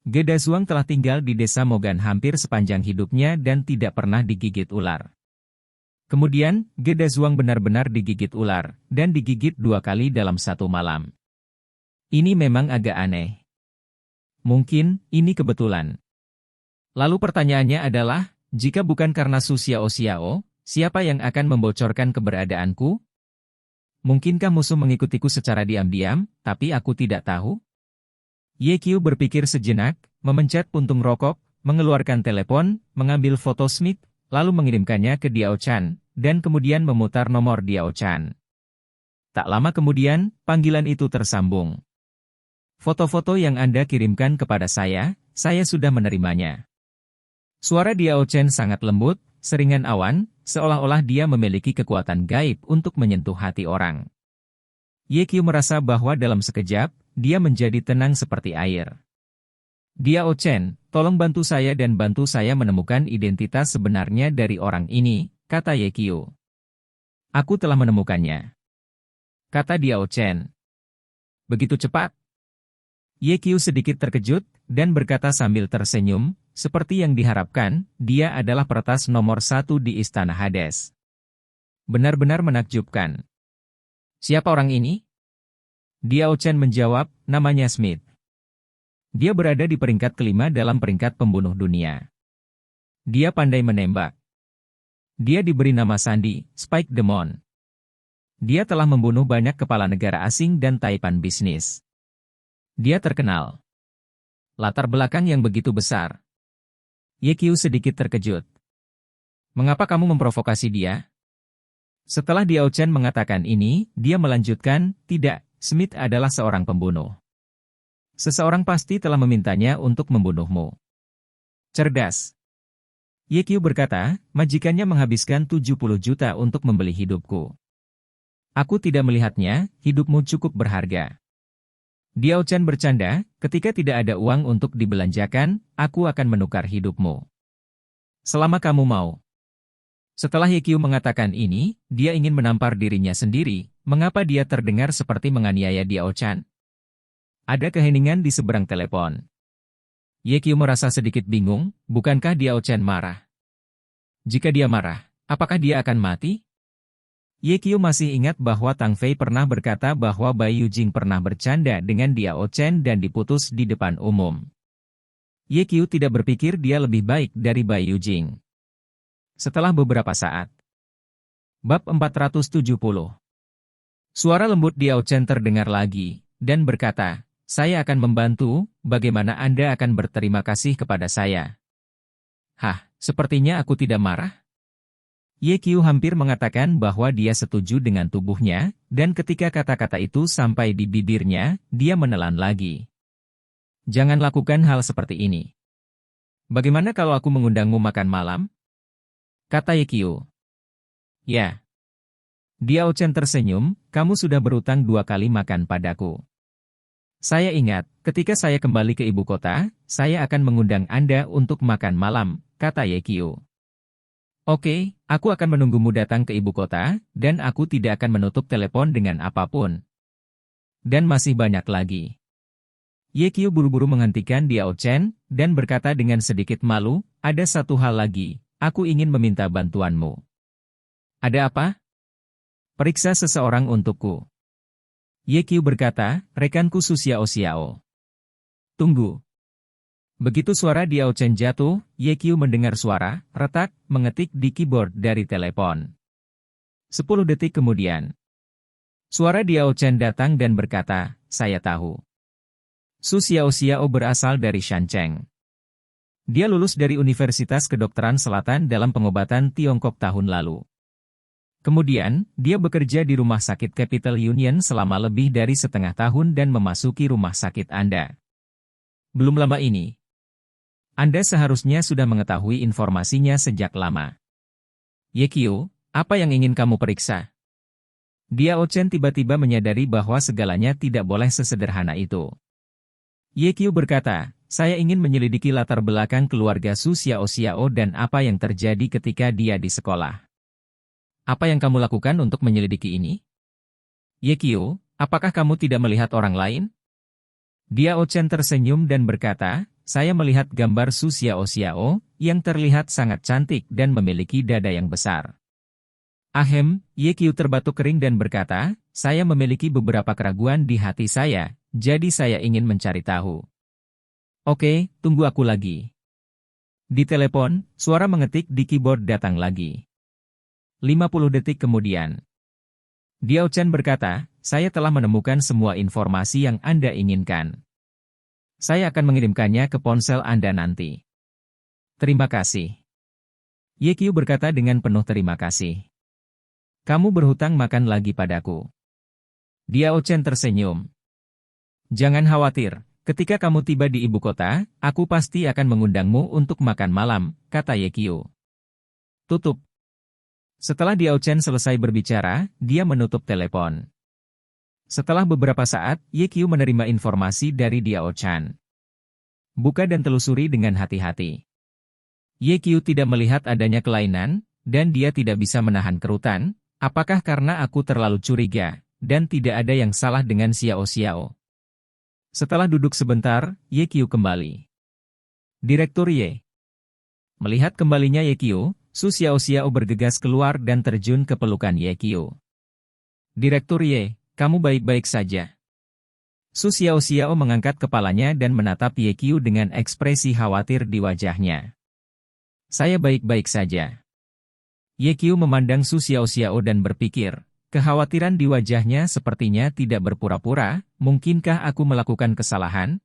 Gedazuang telah tinggal di desa Mogan hampir sepanjang hidupnya dan tidak pernah digigit ular. Kemudian, Gedazuang benar-benar digigit ular, dan digigit 2 kali dalam 1 malam. Ini memang agak aneh. Mungkin, ini kebetulan. Lalu pertanyaannya adalah, jika bukan karena Su Xiaoxiao, siapa yang akan membocorkan keberadaanku? Mungkinkah musuh mengikutiku secara diam-diam, tapi aku tidak tahu? Ye-Kyu berpikir sejenak, memencet puntung rokok, mengeluarkan telepon, mengambil foto Smith, lalu mengirimkannya ke Diao Chan, dan kemudian memutar nomor Diao Chan. Tak lama kemudian, panggilan itu tersambung. Foto-foto yang Anda kirimkan kepada saya sudah menerimanya. Suara Diao Chen sangat lembut, seringan awan, seolah-olah dia memiliki kekuatan gaib untuk menyentuh hati orang. Ye-Kyu merasa bahwa dalam sekejap, dia menjadi tenang seperti air. Diao Chen, Tolong bantu saya dan bantu saya menemukan identitas sebenarnya dari orang ini, kata Ye Qiu. Aku telah menemukannya, kata Diao Chen. Begitu cepat? Ye Qiu sedikit terkejut, dan berkata sambil tersenyum, seperti yang diharapkan, dia adalah peretas nomor 1 di Istana Hades. Benar-benar menakjubkan. Siapa orang ini? Diao Chen menjawab, namanya Smith. Dia berada di peringkat kelima dalam peringkat pembunuh dunia. Dia pandai menembak. Dia diberi nama sandi, Spike Demon. Dia telah membunuh banyak kepala negara asing dan taipan bisnis. Dia terkenal. Latar belakang yang begitu besar. Ye Qiu sedikit terkejut. Mengapa kamu memprovokasi dia? Setelah Diao Chen mengatakan ini, dia melanjutkan, tidak, Smith adalah seorang pembunuh. Seseorang pasti telah memintanya untuk membunuhmu. Cerdas. Ye Qiu berkata, majikannya menghabiskan 70 juta untuk membeli hidupku. Aku tidak melihatnya, hidupmu cukup berharga. Diao Chen bercanda, ketika tidak ada uang untuk dibelanjakan, aku akan menukar hidupmu. Selama kamu mau. Setelah Ye Qiu mengatakan ini, dia ingin menampar dirinya sendiri, mengapa dia terdengar seperti menganiaya Diao Chen. Ada keheningan di seberang telepon. Ye Qiu merasa sedikit bingung, bukankah Diao Chen marah? Jika dia marah, apakah dia akan mati? Ye Qiu masih ingat bahwa Tang Fei pernah berkata bahwa Bai Yujing pernah bercanda dengan Diao Chen dan diputus di depan umum. Ye Qiu tidak berpikir dia lebih baik dari Bai Yujing. Setelah beberapa saat. Bab 470. Suara lembut Diao Chen terdengar lagi, dan berkata, saya akan membantu, bagaimana Anda akan berterima kasih kepada saya? Hah, sepertinya aku tidak marah. Ye Qiu hampir mengatakan bahwa dia setuju dengan tubuhnya, dan ketika kata-kata itu sampai di bibirnya, dia menelan lagi. Jangan lakukan hal seperti ini. Bagaimana kalau aku mengundangmu makan malam? Kata Ye Qiu. Ya. Diao Chen tersenyum, kamu sudah berutang 2 kali makan padaku. Saya ingat, ketika saya kembali ke ibu kota, saya akan mengundang Anda untuk makan malam, kata Ye Qiu. Oke, aku akan menunggumu datang ke ibu kota, dan aku tidak akan menutup telepon dengan apapun. Dan masih banyak lagi. Ye Qiu buru-buru menghentikan Diao Chen, dan berkata dengan sedikit malu, ada satu hal lagi, aku ingin meminta bantuanmu. Ada apa? Periksa seseorang untukku. Ye Qiu berkata, rekanku Su Xiao. Tunggu. Begitu suara Diao Chen jatuh, Ye Qiu mendengar suara, retak, mengetik di keyboard dari telepon. 10 detik kemudian. Suara Diao Chen datang dan berkata, saya tahu. Su Xiao berasal dari Shancheng. Dia lulus dari Universitas Kedokteran Selatan dalam pengobatan Tiongkok tahun lalu. Kemudian, dia bekerja di Rumah Sakit Capital Union selama lebih dari setengah tahun dan memasuki rumah sakit Anda. Belum lama ini. Anda seharusnya sudah mengetahui informasinya sejak lama. Ye Qiu, apa yang ingin kamu periksa? Diao Chen tiba-tiba menyadari bahwa segalanya tidak boleh sesederhana itu. Ye Qiu berkata, saya ingin menyelidiki latar belakang keluarga Su Xiao dan apa yang terjadi ketika dia di sekolah. Apa yang kamu lakukan untuk menyelidiki ini? Ye Qiu, apakah kamu tidak melihat orang lain? Diao Chen tersenyum dan berkata, saya melihat gambar Su Xiao yang terlihat sangat cantik dan memiliki dada yang besar. Ahem, Ye Qiu terbatuk kering dan berkata, saya memiliki beberapa keraguan di hati saya, jadi saya ingin mencari tahu. Oke, tunggu aku lagi. Di telepon, suara mengetik di keyboard datang lagi. 50 detik kemudian. Diao Chen berkata, saya telah menemukan semua informasi yang Anda inginkan. Saya akan mengirimkannya ke ponsel Anda nanti. Terima kasih. Ye Qiu berkata dengan penuh terima kasih. Kamu berhutang makan lagi padaku. Diao Chen tersenyum. Jangan khawatir, ketika kamu tiba di ibu kota, aku pasti akan mengundangmu untuk makan malam, kata Ye Qiu. Tutup. Setelah Diao Chen selesai berbicara, dia menutup telepon. Setelah beberapa saat, Ye Qiu menerima informasi dari Diao Chen. Buka dan telusuri dengan hati-hati. Ye Qiu tidak melihat adanya kelainan, dan dia tidak bisa menahan kerutan. Apakah karena aku terlalu curiga, dan tidak ada yang salah dengan Xiao Xiao? Setelah duduk sebentar, Ye Qiu kembali. Direktur Ye. Melihat kembalinya Ye Qiu, Su Xiao Xiao bergegas keluar dan terjun ke pelukan Ye Qiu. Direktur Ye, kamu baik-baik saja. Su Xiao Xiao mengangkat kepalanya dan menatap Ye Qiu dengan ekspresi khawatir di wajahnya. Saya baik-baik saja. Ye Qiu memandang Su Xiao Xiao dan berpikir, kekhawatiran di wajahnya sepertinya tidak berpura-pura, mungkinkah aku melakukan kesalahan?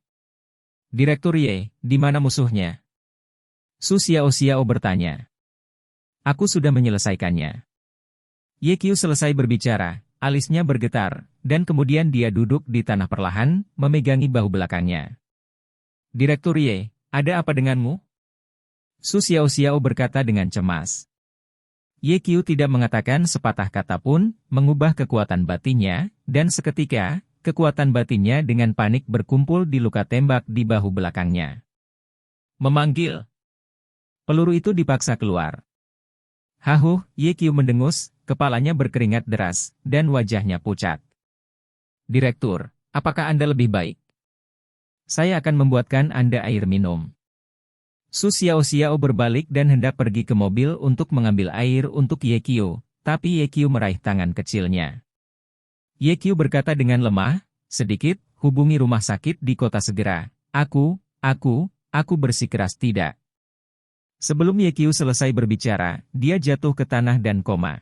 Direktur Ye, di mana musuhnya? Su Xiao Xiao bertanya. Aku sudah menyelesaikannya. Ye Qiu selesai berbicara, alisnya bergetar, dan kemudian dia duduk di tanah perlahan, memegangi bahu belakangnya. Direktur Ye, ada apa denganmu? Su Xiao Xiao berkata dengan cemas. Ye Qiu tidak mengatakan sepatah kata pun, mengubah kekuatan batinnya, dan seketika, kekuatan batinnya dengan panik berkumpul di luka tembak di bahu belakangnya. Memanggil. Peluru itu dipaksa keluar. Hahuh, Ye Qiu mendengus, kepalanya berkeringat deras, dan wajahnya pucat. Direktur, apakah Anda lebih baik? Saya akan membuatkan Anda air minum. Su Xiao Xiao berbalik dan hendak pergi ke mobil untuk mengambil air untuk Ye Qiu, tapi Ye Qiu meraih tangan kecilnya. Ye Qiu berkata dengan lemah, sedikit, hubungi rumah sakit di kota segera. Aku bersikeras tidak. Sebelum Ye Qiu selesai berbicara, dia jatuh ke tanah dan koma.